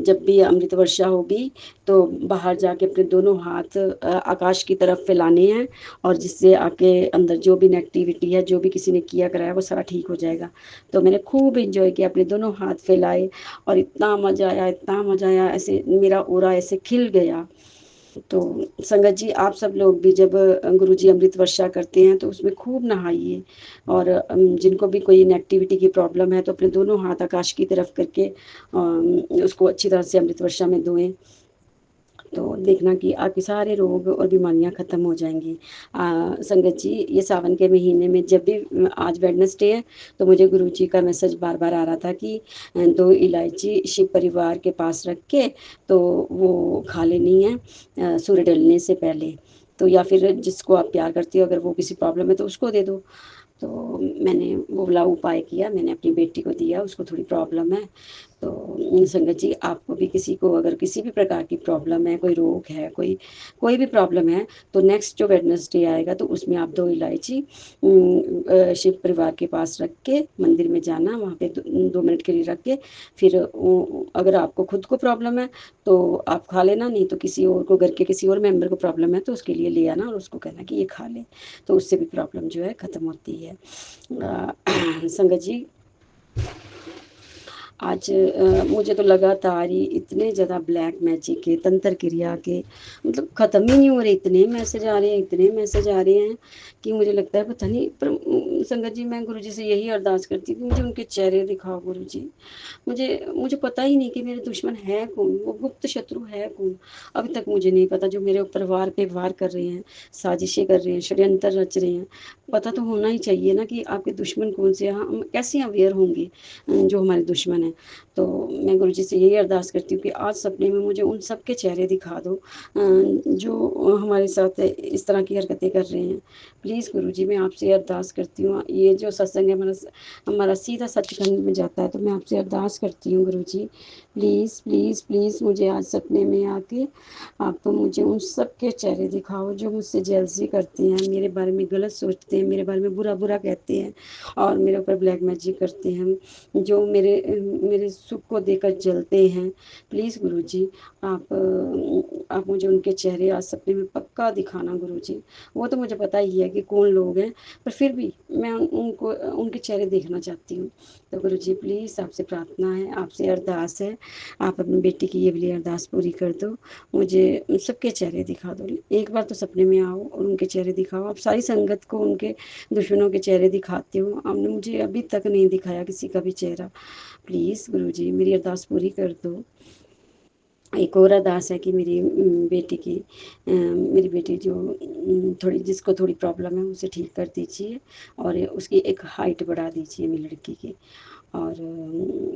जब भी अमृत वर्षा होगी तो बाहर जाके अपने दोनों हाथ आकाश की तरफ फैलाने हैं, और जिससे आपके अंदर जो भी नेगेटिविटी है, जो भी किसी ने किया कराया, वो सारा ठीक हो जाएगा। तो मैंने खूब एंजॉय किया, अपने दोनों हाथ फैलाए, और इतना मज़ा आया, इतना मज़ा आया, ऐसे मेरा ऑरा ऐसे खिल गया। तो संगत जी, आप सब लोग भी जब गुरु जी अमृत वर्षा करते हैं तो उसमें खूब नहाइए। और जिनको भी कोई नेगेटिविटी की प्रॉब्लम है तो अपने दोनों हाथ आकाश की तरफ करके उसको अच्छी तरह से अमृत वर्षा में धोएं। तो देखना कि आपके सारे रोग और बीमारियां ख़त्म हो जाएंगी। संगत जी, ये सावन के महीने में जब भी आज वेडनेसडे है तो मुझे गुरु जी का मैसेज बार बार आ रहा था कि 2 इलायची शिव परिवार के पास रख के तो वो खा लेनी है सूर्य ढलने से पहले। तो या फिर जिसको आप प्यार करते हो, अगर वो किसी प्रॉब्लम है तो उसको दे दो। तो मैंने वो वाला उपाय किया, मैंने अपनी बेटी को दिया, उसको थोड़ी प्रॉब्लम है। तो संगत जी, आपको भी किसी को अगर किसी भी प्रकार की प्रॉब्लम है, कोई रोग है, कोई भी प्रॉब्लम है, तो नेक्स्ट जो वेडनेसडे आएगा तो उसमें आप 2 इलायची शिव परिवार के पास रख के मंदिर में जाना, वहाँ पे 2 मिनट के लिए रख के फिर अगर आपको खुद को प्रॉब्लम है तो आप खा लेना, नहीं तो किसी और को, घर के किसी और मेंबर को प्रॉब्लम है तो उसके लिए ले आना और उसको कहना कि ये खा ले, तो उससे भी प्रॉब्लम जो है ख़त्म होती है। संगत जी, आज मुझे तो लगातार ही इतने ज़्यादा ब्लैक मैजिक के, तंत्र क्रिया के, मतलब ख़त्म ही नहीं हो रहे। इतने मैसेज आ रहे हैं, इतने मैसेज आ रहे हैं कि मुझे लगता है पता नहीं। पर संगत जी, मैं गुरुजी से यही अरदास करती हूँ कि मुझे उनके चेहरे दिखाओ गुरुजी। मुझे पता ही नहीं कि मेरे दुश्मन है कौन, वो गुप्त शत्रु है कौन, अभी तक मुझे नहीं पता। जो मेरे ऊपर वार पे वार कर रहे हैं, साजिशें कर रहे हैं, षड्यंत्र रच रहे हैं, पता तो होना ही चाहिए ना कि आपके दुश्मन कौन से हैं, हम कैसे अवेयर होंगे जो हमारे दुश्मन हैं। तो मैं गुरुजी से यही अरदास करती हूँ कि आज सपने में मुझे उन सब के चेहरे दिखा दो जो हमारे साथ इस तरह की हरकतें कर रहे हैं। प्लीज़ गुरुजी, मैं आपसे अरदास करती हूँ। ये जो सत्संग है हमारा सीधा सचखंड में जाता है, तो मैं आपसे अरदास करती हूँ गुरुजी, प्लीज़ प्लीज़ प्लीज़ मुझे आज सपने में आके आप मुझे उन सब के चेहरे दिखाओ जो मुझसे जेलसी करते हैं, मेरे बारे में गलत सोचते हैं, मेरे बारे में बुरा बुरा कहते हैं और मेरे ऊपर ब्लैक मैजिक करते हैं, जो मेरे सुख को देकर जलते हैं। प्लीज़ गुरुजी, आप मुझे उनके चेहरे आज सपने में पक्का दिखाना गुरुजी। वो तो मुझे पता ही है कि कौन लोग हैं, पर फिर भी मैं उनके चेहरे देखना चाहती हूँ। तो गुरुजी, प्लीज़ आपसे प्रार्थना है, आपसे अरदास है, आप अपनी बेटी की ये वाली अरदास पूरी कर दो, मुझे उन सबके चेहरे दिखा दो। एक बार तो सपने में आओ और उनके चेहरे दिखाओ। आप सारी संगत को उनके दुश्मनों के चेहरे दिखाते हो, आपने मुझे अभी तक नहीं दिखाया किसी का भी चेहरा। प्लीज़ गुरुजी, मेरी अरदास पूरी कर दो। एक और अरदास है कि मेरी बेटी जो थोड़ी जिसको थोड़ी प्रॉब्लम है उसे ठीक कर दीजिए और उसकी एक हाइट बढ़ा दीजिए मेरी लड़की की। और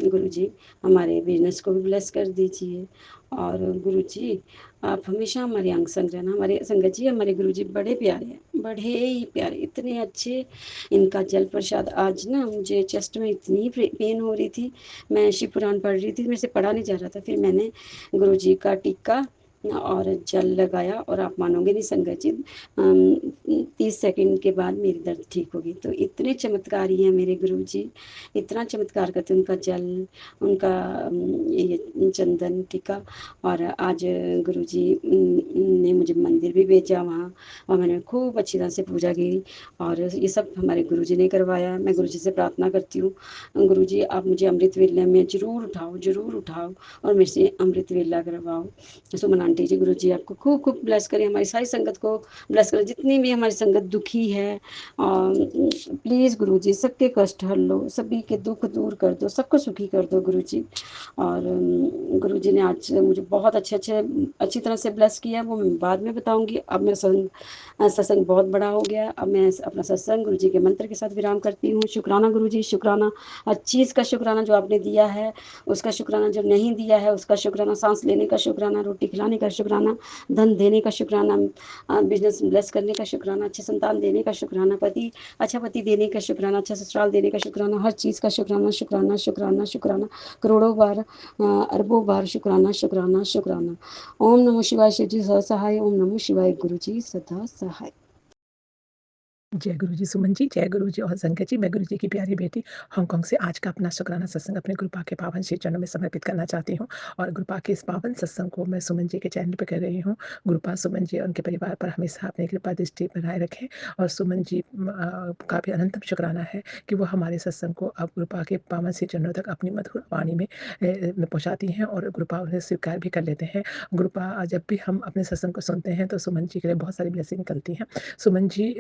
गुरुजी हमारे बिजनेस को भी ब्लेस कर दीजिए। और गुरुजी आप हमेशा हमारे अंग संग रहना। हमारे संगत जी हमारे गुरुजी बड़े प्यारे हैं, बड़े ही प्यारे, इतने अच्छे। इनका जल प्रसाद आज ना मुझे चेस्ट में इतनी पेन हो रही थी, मैं शिव पुराण पढ़ रही थी, मेरे से पढ़ा नहीं जा रहा था। फिर मैंने गुरुजी का टीका और जल लगाया और आप मानोगे नहीं संगत जी 30 सेकंड के बाद मेरी दर्द ठीक होगी। तो इतने चमत्कारी हैं मेरे गुरुजी, इतना चमत्कार करते हैं। उनका जल, उनका ये चंदन टीका। और आज गुरुजी ने मुझे मंदिर भी भेजा वहाँ, और मैंने खूब अच्छी तरह से पूजा की। और ये सब हमारे गुरुजी ने करवाया। मैं गुरुजी से प्रार्थना करती हूँ, गुरुजी आप मुझे अमृत वेला में ज़रूर उठाओ, ज़रूर उठाओ और मेरे से अमृत वेला करवाओ। सुमन आंटी जी, गुरुजी आपको खूब खूब ब्लेस करें, हमारी सारी संगत को ब्लेस करें, जितनी भी हमारी संगत दुखी है। प्लीज़ गुरुजी सबके कष्ट हल लो, सभी के दुख दूर कर दो, सबको सुखी कर दो गुरुजी। और गुरुजी ने आज मुझे बहुत अच्छी तरह से ब्लेस किया, वो मैं बाद में बताऊंगी। अब मेरा सत्संग बहुत बड़ा हो गया। अब मैं अपना सत्संग गुरुजी के मंत्र के साथ विराम करती हूँ। शुक्राना गुरुजी, शुक्राना हर चीज़ का शुक्राना, जो आपने दिया है उसका शुक्राना, जो नहीं दिया है उसका शुक्राना, सांस लेने का शुक्राना, रोटी खिलाने का शुक्राना, धन देने का शुक्राना, बिजनेस ब्लेस करने का शुक्राना, अच्छे संतान देने का शुक्राना, अच्छा पति देने का शुक्राना, अच्छा ससुराल देने का शुक्राना, हर चीज़ का शुक्राना, शुक्राना शुक्राना शुक्राना, करोड़ों बार अरबों बार शुक्राना शुक्राना शुक्राना। ओम नमो शिवाय। शिव जी सदा सहाय। ओम नमो शिवाय। गुरु जी सदा सहाय। जय गुरु जी सुमन जी, जय गुरु जी और संगत जी। मैं गुरु जी की प्यारी बेटी हांगकांग से आज का अपना शुक्राना सत्संग अपने गुरुपा के पावन श्री चरणों में समर्पित करना चाहती हूँ। और गुरुपा के इस पावन सत्संग को मैं सुमन जी के चैनल पर कर रही हूँ। गुरुपा सुमन जी और उनके परिवार पर हमेशा अपनी कृपा दृष्टि बनाए रखें। और सुमन जी का भी अनंतम शुक्राना है कि वो हमारे सत्संग को अब गुरुपा के पावन श्री चरणों तक अपनी मधुर वाणी में पहुँचाती हैं और गुरुपा उन्हें स्वीकार भी कर लेते हैं। गुरुपा जब भी हम अपने सत्संग को सुनते हैं तो सुमन जी के लिए बहुत सारी ब्लेसिंग निकलती हैं। सुमन जी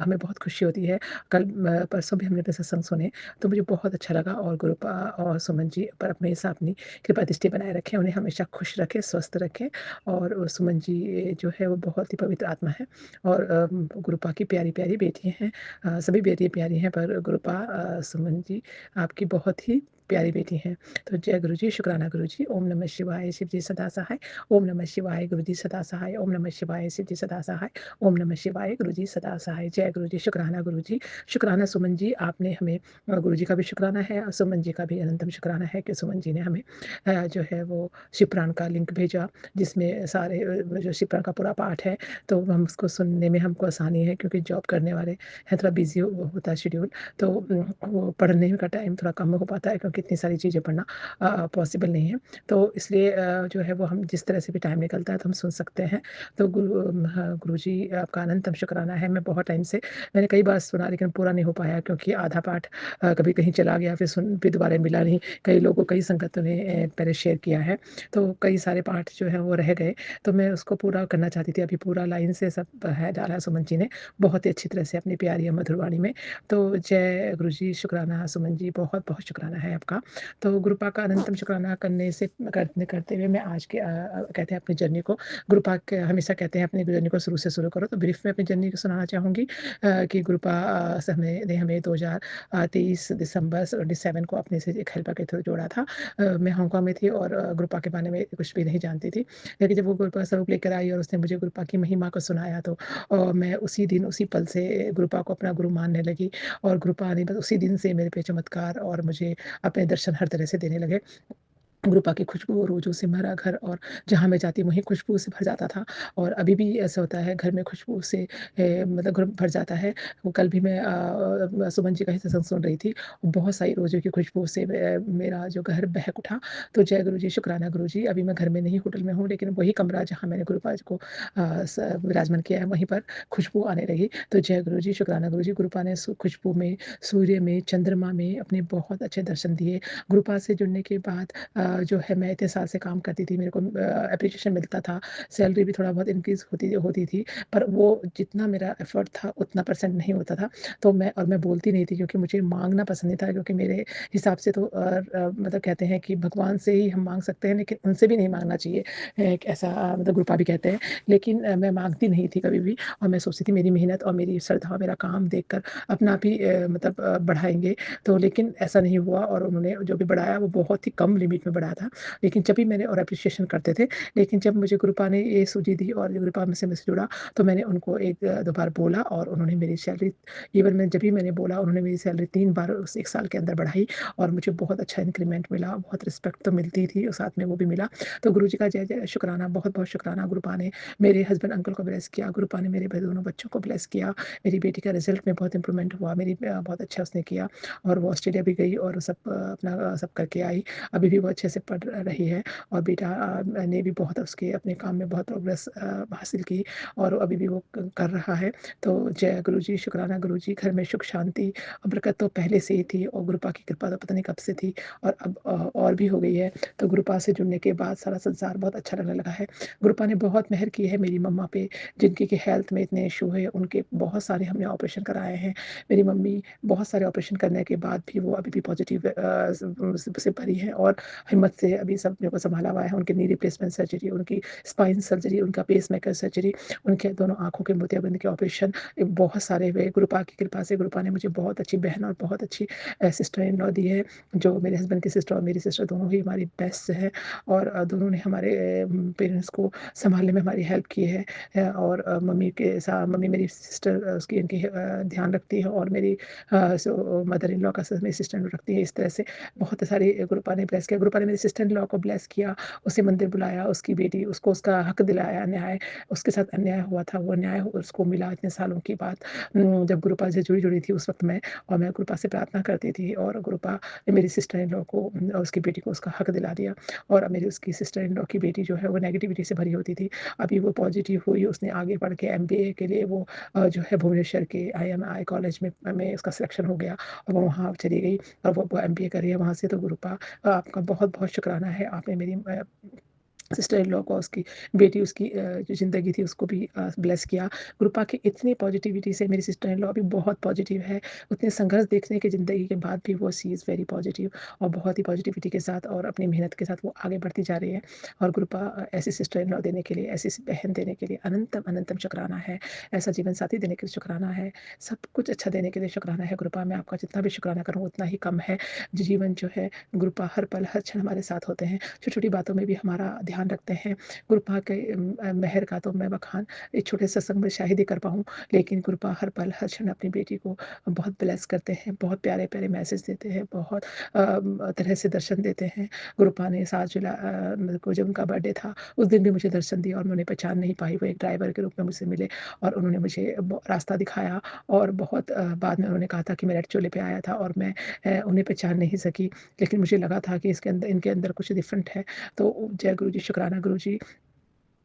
हमें बहुत खुशी होती है। कल परसों भी हमने अपने सत्संग सुने तो मुझे बहुत अच्छा लगा। और गुरुपा और सुमन जी पर हमेशा अपनी कृपा दृष्टि बनाए रखें, उन्हें हमेशा खुश रखें, स्वस्थ रखें। और सुमन जी जो है वो बहुत ही पवित्र आत्मा है और गुरुपा की प्यारी प्यारी बेटी हैं। सभी बेटियाँ प्यारी हैं पर गुरुपा सुमन जी आपकी बहुत ही प्यारी बेटी हैं। तो जय गुरु जी, शुक्राना गुरु जी। ओम नमः शिवाय। शिव जी सदा सहाय। ओम नमः शिवाय। गुरु जी सदा सहाय। ओम नमः शिवाय। शिव जी सदा सहाय। ओम नमः शिवाय। गुरु जी सदा सहाय। जय गुरु जी, शुक्राना गुरु जी। शुक्राना सुमन जी, आपने हमें गुरु जी का भी शुक्राना है और सुमन जी का भी अनंतम शुक्राना है कि सुमन जी ने हमें जो है वो शिवपुराण का लिंक भेजा, जिसमें सारे जो शिवपुराण का पूरा पाठ है। तो हम उसको सुनने में हमको आसानी है क्योंकि जॉब करने वाले हैं, थोड़ा बिजी होता है शेड्यूल, तो वो पढ़ने का टाइम थोड़ा कम हो पाता है क्योंकि इतनी सारी चीज़ें पढ़ना पॉसिबल नहीं है। तो इसलिए जो है वो हम जिस तरह से भी टाइम निकलता है तो हम सुन सकते हैं। तो गुरु जी आपका अनंतम शुक्राना है। मैं बहुत टाइम से मैंने कई बार सुना लेकिन पूरा नहीं हो पाया क्योंकि आधा पाठ कभी कहीं चला गया, फिर दोबारा मिला नहीं। कई लोगों, कई संगतों ने पहले शेयर किया है तो कई सारे पाठ जो है वो रह गए, तो मैं उसको पूरा करना चाहती थी। अभी पूरा लाइन से सब है डाला है सुमन जी ने बहुत ही अच्छी तरह से अपनी प्यारी मधुरवाणी में। तो जय गुरु जी, शुक्राना सुमन जी, बहुत बहुत शुक्राना है आपका। तो गुरुपा का अनंतम शुक्राना करते हुए मैं आज के कहते हैं अपनी जर्नी को, गुरुपा हमेशा कहते हैं अपनी जर्नी को शुरू से शुरू करो, तो ब्रीफ में अपनी जर्नी को सुनाना चाहूँगी कि गुरुपा से हमें 2023 दिसंबर 27 को अपने से एक हेल्पर के थ्रू जोड़ा था। मैं हांगकांग में थी और गुरुपा के बारे में कुछ भी नहीं जानती थी, लेकिन जब वो गुरुपा स्वरूप लेकर आई और उसने मुझे गुरुपा की महिमा को सुनाया तो मैं उसी दिन उसी पल से गुरुपा को अपना गुरु मानने लगी। और गुरुपा ने बस उसी दिन से मेरे पे चमत्कार और मुझे अपने दर्शन हर तरह से देने लगे। गुरुपा की खुशबू रोज़ों से भरा घर, और जहाँ मैं जाती वहीं खुशबू से भर जाता था। और अभी भी ऐसा होता है, घर में खुशबू से मतलब घर भर जाता है। वो कल भी मैं सुमन जी का ही सत्संग सुन रही थी, बहुत सारी रोज़ों की खुशबू से मेरा जो घर बहक उठा। तो जय गुरु जी, शुक्राना गुरु जी। अभी मैं घर में नहीं, होटल में हूँ, लेकिन वही कमरा जहाँ मैंने गुरुपा को विराजमान किया है वहीं पर खुशबू आने लगी। तो जय गुरु जी, शुक्राना गुरु जी। गुरुपा ने खुशबू में, सूर्य में, चंद्रमा में अपने बहुत अच्छे दर्शन दिए। गुरुपा से जुड़ने के बाद जो है मैं इतने साल से काम करती थी, मेरे को एप्रिसिएशन मिलता था, सैलरी भी थोड़ा बहुत इंक्रीज़ होती होती थी, पर वो जितना मेरा एफ़र्ट था उतना परसेंट नहीं होता था। तो मैं बोलती नहीं थी क्योंकि मुझे माँगना पसंद नहीं था, क्योंकि मेरे हिसाब से तो मतलब कहते हैं कि भगवान से ही हम माँग सकते हैं, लेकिन उनसे भी नहीं माँगना चाहिए। एक ऐसा मतलब गुरुपा भी कहते हैं। लेकिन मैं माँगती नहीं थी कभी भी, और मैं सोचती थी मेरी मेहनत और मेरी श्रद्धा, मेरा काम देखकर अपना आप ही मतलब बढ़ाएँगे। तो लेकिन ऐसा नहीं हुआ, और उन्होंने जो भी बढ़ाया वो बहुत ही कम लिमिट में बढ़ाया था। लेकिन जब भी मैंने और एप्रिसिएशन करते थे, लेकिन जब मुझे गुरुपा ने ये सूझी दी और गुरुपा से मुझसे जुड़ा, तो मैंने उनको 1-2 बार बोला, और उन्होंने मेरी सैलरी, इवन मैं जब भी मैंने बोला, उन्होंने मेरी सैलरी 3 बार उस 1 साल के अंदर बढ़ाई, और मुझे बहुत अच्छा इंक्रीमेंट मिला, बहुत रिस्पेक्ट तो मिलती थी और साथ में वो भी मिला। तो गुरुजी का जय-जय शुक्राना, बहुत-बहुत शुक्राना। गुरुपा ने मेरे हस्बैंड अंकल को ब्लेस किया, गुरुपा ने मेरे दोनों बच्चों को ब्लेस किया, मेरी बेटी का रिज़ल्ट में बहुत इम्प्रूवमेंट हुआ, मेरी बहुत अच्छा उसने किया, और वो ऑस्ट्रेलिया भी गई और सब अपना सब करके आई। अभी भी वो अच्छे से पढ़ रही है, और बेटा ने भी बहुत उसके अपने काम में बहुत प्रोग्रेस हासिल की, और अभी भी वो कर रहा है। तो जय गुरुजी, शुक्राना गुरुजी। घर में सुख शांति और बरकत तो पहले से ही थी, और गुरुपा की कृपा तो पता नहीं कब से थी, और अब और भी हो गई है। तो गुरुपा से जुड़ने के बाद सारा संसार बहुत अच्छा लगने लगा है। गुरुपा ने बहुत मेहर की है मेरी मम्मा पे, जिनकी कि हेल्थ में इतने इश्यू है, उनके बहुत सारे हमने ऑपरेशन कराए हैं। मेरी मम्मी बहुत सारे ऑपरेशन करने के बाद भी वो अभी भी पॉजिटिव से भरी हैं, और हिम्मत से अभी सब अपने को सँभाला हुआ है। उनकी नी रिप्लेसमेंट सर्जरी, उनकी स्पाइन सर्जरी, उनका पेसमेकर सर्जरी, उनके दोनों आँखों के मोतियाबिंद के ऑपरेशन, बहुत सारे हुए। गुरुपा की कृपा से गुरुपा ने मुझे बहुत अच्छी बहन और बहुत अच्छी सिस्टर इन लॉ दी है, जो मेरे हस्बैंड की सिस्टर और मेरी सिस्टर दोनों ही हमारी बेस्ट है, और दोनों ने हमारे पेरेंट्स को सँभालने में हमारी हेल्प की है। और मम्मी के साथ, मम्मी मेरी सिस्टर उसकी इनकी ध्यान रखती है, और मेरी मदर इन लॉ का मेरी सिस्टर इन लॉ रखती है। इस तरह से बहुत सारी गुरुपा ने ब्लेस किया। गुरुपा ने मेरी सिस्टर इन लॉ को ब्लेस किया, उसे मंदिर बुलाया, उसकी बेटी उसको उसका हक दिलाया, न्याय उसके साथ अन्याय हुआ था, वो न्याय उसको मिला इतने सालों के बाद। जब गुरुपा से जुड़ी थी उस वक़्त मैं, और मैं गुरुपा से प्रार्थना करती थी, और गुरुपा ने मेरी सिस्टर इन लॉ को और उसकी बेटी को उसका हक दिला दिया। और मेरी उसकी सिस्टर इन लॉ की बेटी जो है वो नेगेटिविटी से भरी होती थी, अभी वो पॉजिटिव हुई, उसने आगे बढ़ के एमबीए के लिए वो जो है भुवनेश्वर के आईएमआई कॉलेज में उसका सिलेक्शन हो गया, और वो वहाँ चली गई, और वो एमबीए कर रही है वहाँ से। तो गुरुपा आपका बहुत-बहुत शुक्राना है, आपने मेरी सिस्टर इन लॉ को, उसकी बेटी, उसकी जो ज़िंदगी थी उसको भी ब्लेस किया। गुरुपा की इतनी पॉजिटिविटी से मेरी सिस्टर इन लॉ भी बहुत पॉजिटिव है, उतने संघर्ष देखने की ज़िंदगी के बाद भी वो शी इज़ वेरी पॉजिटिव, और बहुत ही पॉजिटिविटी के साथ और अपनी मेहनत के साथ वो आगे बढ़ती जा रही है। और गुरुपा ऐसी सिस्टर इन लॉ देने के लिए, ऐसी बहन देने के लिए अनंतम अनंतम शुक्राना है, ऐसा जीवन साथी देने के लिए शुक्राना है, सब कुछ अच्छा देने के लिए शुक्राना है। गुरुपा, मैं आपका जितना भी शुक्राना करूँ उतना ही कम है। जीवन जो है, गुरुपा हर पल हर क्षण हमारे साथ होते हैं, छोटी-छोटी बातों में भी हमारा ध्यान रखते हैं। गुरुपा के मेहर का तो मैं बखान एक छोटे सत्संग में शायद ही कर पाऊँ, लेकिन गुरुपा हर पल हर क्षण अपनी बेटी को बहुत ब्लेस करते हैं, बहुत प्यारे-प्यारे मैसेज देते हैं, बहुत तरह से दर्शन देते हैं। गुरुपा ने 7 जुलाई को जब उनका बर्थडे था, उस दिन भी मुझे दर्शन दिया, और मैं उन्हें पहचान नहीं पाई। वो एक ड्राइवर के रूप में मुझसे मिले, और उन्होंने मुझे रास्ता दिखाया, और बहुत बाद में उन्होंने कहा था कि मैं रेड चोले पे आया था, और मैं उन्हें पहचान नहीं सकी, लेकिन मुझे लगा था कि इनके अंदर कुछ डिफरेंट है। तो जय गुरुजी, शुक्राना गुरुजी,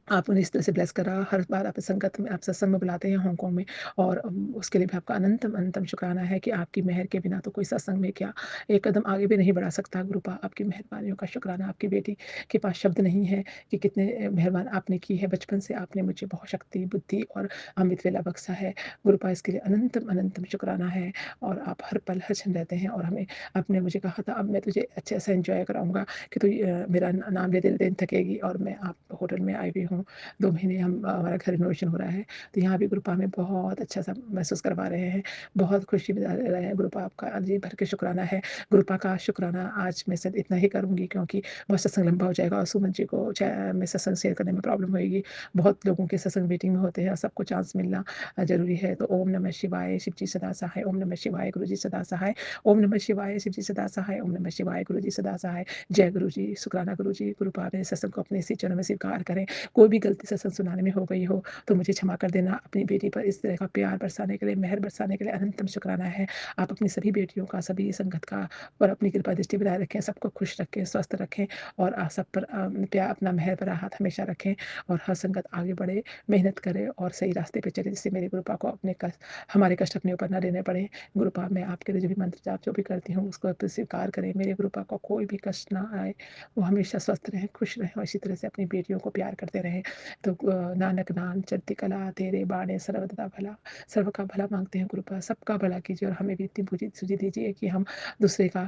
आपने इस तरह से ब्लेस करा। हर बार आप संगत में, आप सत्संग में बुलाते हैं हांगकांग में, और उसके लिए भी आपका अनंतम अनंतम शुक्राना है कि आपकी मेहर के बिना तो कोई सत्संग में क्या एक कदम आगे भी नहीं बढ़ा सकता। गुरुपा, आपकी मेहरबानियों का शुक्राना। आपकी बेटी के पास शब्द नहीं है कि कितने मेहरबान आपने की है। बचपन से आपने मुझे बहुत शक्ति, बुद्धि और अमृत वेला बख्शा है। गुरुपा, इसके लिए अनंतम अनंतम शुक्राना है, और आप हर पल हर क्षण रहते हैं, और हमें आपने मुझे कहा था अब मैं तुझे अच्छे से एंजॉय कराऊंगा कि तू मेरा नाम लेते लेते थकेगी, और मैं आप होटल में आई हुई हूँ। 2 महीने हमारा घर रिनोवेशन हो रहा है, तो यहाँ भी गुरुपा में बहुत अच्छा-सा महसूस करवा रहे हैं, बहुत खुशी में रहे हैं। गुरुपा, आपका जी भर के शुक्राना है। गुरुपा का शुक्राना आज मैं सिर्फ इतना ही करूँगी, क्योंकि बहुत सत्संग लंबा हो जाएगा, और सुमन जी को में सत्संग शेयर करने में प्रॉब्लम होएगी। बहुत लोगों के सत्संग वेटिंग में होते हैं, और सबको चांस मिलना ज़रूरी है। तो ओम नमः शिवाय, शिव जी सदा सहाय। ओम नमः शिवाय, गुरु जी सदा सहाय। ओम नमः शिवाय, शिव जी सदा सहाय। ओम नमः शिवाय, गुरु जी सदा सहाय। जय गुरु जी, शुक्राना गुरु जी। गुरुपा ने सत्संग को अपने इसी चरण में स्वीकार करें। कोई कोई भी गलती सत्संग सुनाने में हो गई हो तो मुझे क्षमा कर देना। अपनी बेटी पर इस तरह का प्यार बरसाने के लिए, मेहर बरसाने के लिए अनंतम शुक्राना है। आप अपनी सभी बेटियों का, सभी संगत का और अपनी कृपा दृष्टि बनाए रखें, सबको खुश रखें, स्वस्थ रखें और सब पर प्यार अपना मेहर भरा हाथ हमेशा रखें और हर संगत आगे बढ़े, मेहनत करे और सही रास्ते पे चले, जिससे मेरे गुरुपा को अपने कष्ट, हमारे कष्ट अपने ऊपर न लेने पड़े। गुरुपा, मैं आपके लिए जो भी मंत्र जाप जो भी करती हूँ उसको आप स्वीकार करें। मेरे गुरुपा को कोई भी कष्ट ना आए, वो हमेशा स्वस्थ रहें, खुश रहें और इसी तरह से अपनी बेटियों को प्यार करते रहें। तो नानक नाम चढ़ती कला तेरे बाणे सर्वदा भला, सर्व का भला मांगते हैं गुरुपा, सबका भला कीजिए और हमें भी इतनी बुद्धि सुझी दीजिए कि हम दूसरे का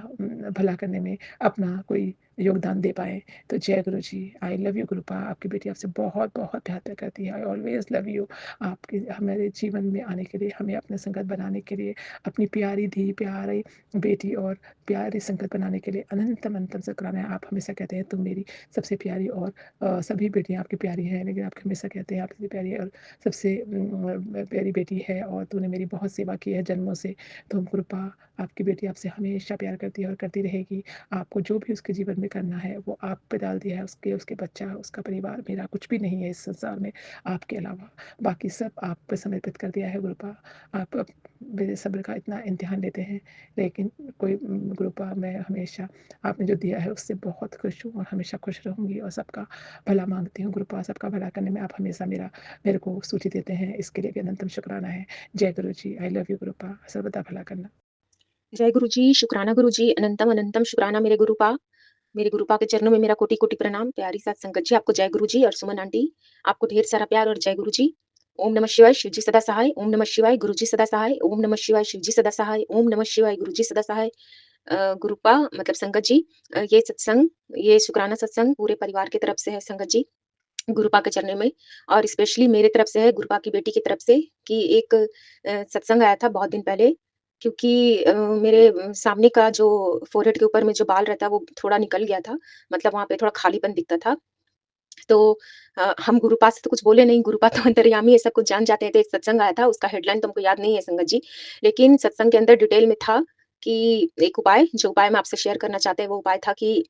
भला करने में अपना कोई योगदान दे पाए। तो जय गुरु जी। I love you गुरुपा। आपकी बेटी आपसे बहुत बहुत प्यार करती है। I always love you. आपके हमारे जीवन में आने के लिए, हमें अपने संगत बनाने के लिए, अपनी प्यारी धी, प्यारी बेटी और प्यारी संगत बनाने के लिए अनंतम अनंतम शुक्राना है। आप हमेशा कहते हैं तुम मेरी सबसे प्यारी और सभी बेटियां आपकी प्यारी हैं, लेकिन आप हमेशा कहते हैं आप सबसे प्यारी और सबसे प्यारी बेटी है और तूने मेरी बहुत सेवा की है जन्मों से। तो कृपा, आपकी बेटी आपसे हमेशा प्यार करती है और करती रहेगी। आपको जो भी उसके जीवन में करना है वो आप पे डाल दिया है, उसके उसके बच्चा, उसका परिवार, मेरा कुछ भी नहीं है इस संसार में आपके अलावा, बाकी सब आप पे समर्पित कर दिया है गुरुपा। आप मेरे सब्र का इतना इम्तिहान लेते हैं, लेकिन कोई गुरुपा, मैं हमेशा आपने जो दिया है उससे बहुत खुश हूँ और हमेशा खुश रहूँगी और सबका भला मांगती हूँ गुरुपा। सबका भला करने में आप हमेशा मेरे को सूची देते हैं, इसके लिए भी अनंतम शुक्राना है। जय गुरु जी। I love you गुरुपा। सर्वदा भला करना। जय गुरु जी, शुक्राना गुरु जी, अनंतम अनंतम शुक्राना मेरे गुरुपा। मेरे गुरुपा के चरणों में मेरा कोटि कोटि प्रणाम। प्यारी साथ संगत जी, आपको जय गुरु जी और सुमन आंटी, आपको ढेर सारा प्यार और जय गुरु जी। ओम नमः शिवाय, शिव जी सदा सहाय। ओम नमः शिवाय, गुरु जी सदा सहाय। ओम नमः शिवाय, शिव जी सदा सहाय। ओम नमः शिवाय, गुरु जी सदा सहाय। गुरुपा मतलब संगत जी, ये सत्संग, ये शुक्राना सत्संग पूरे परिवार की तरफ से है संगत जी, गुरुपा के चरणों में, और स्पेशली मेरे तरफ से है, गुरुपा की बेटी की तरफ से, कि एक सत्संग आया था बहुत दिन पहले, क्योंकि मेरे सामने का जो फोrehead के ऊपर में जो बाल रहता है वो थोड़ा निकल गया था, मतलब वहाँ पे थोड़ा खालीपन दिखता था। तो हम गुरुपा से तो कुछ बोले नहीं, गुरुपा तो अंतर्यामी है, सब कुछ जान जाते हैं। तो एक सत्संग आया था, उसका हेडलाइन तो हमको याद नहीं है संगत जी, लेकिन सत्संग के अंदर डिटेल में था कि एक उपाय, जो उपाय मैं आपसे शेयर करना चाहते हैं वो उपाय था कि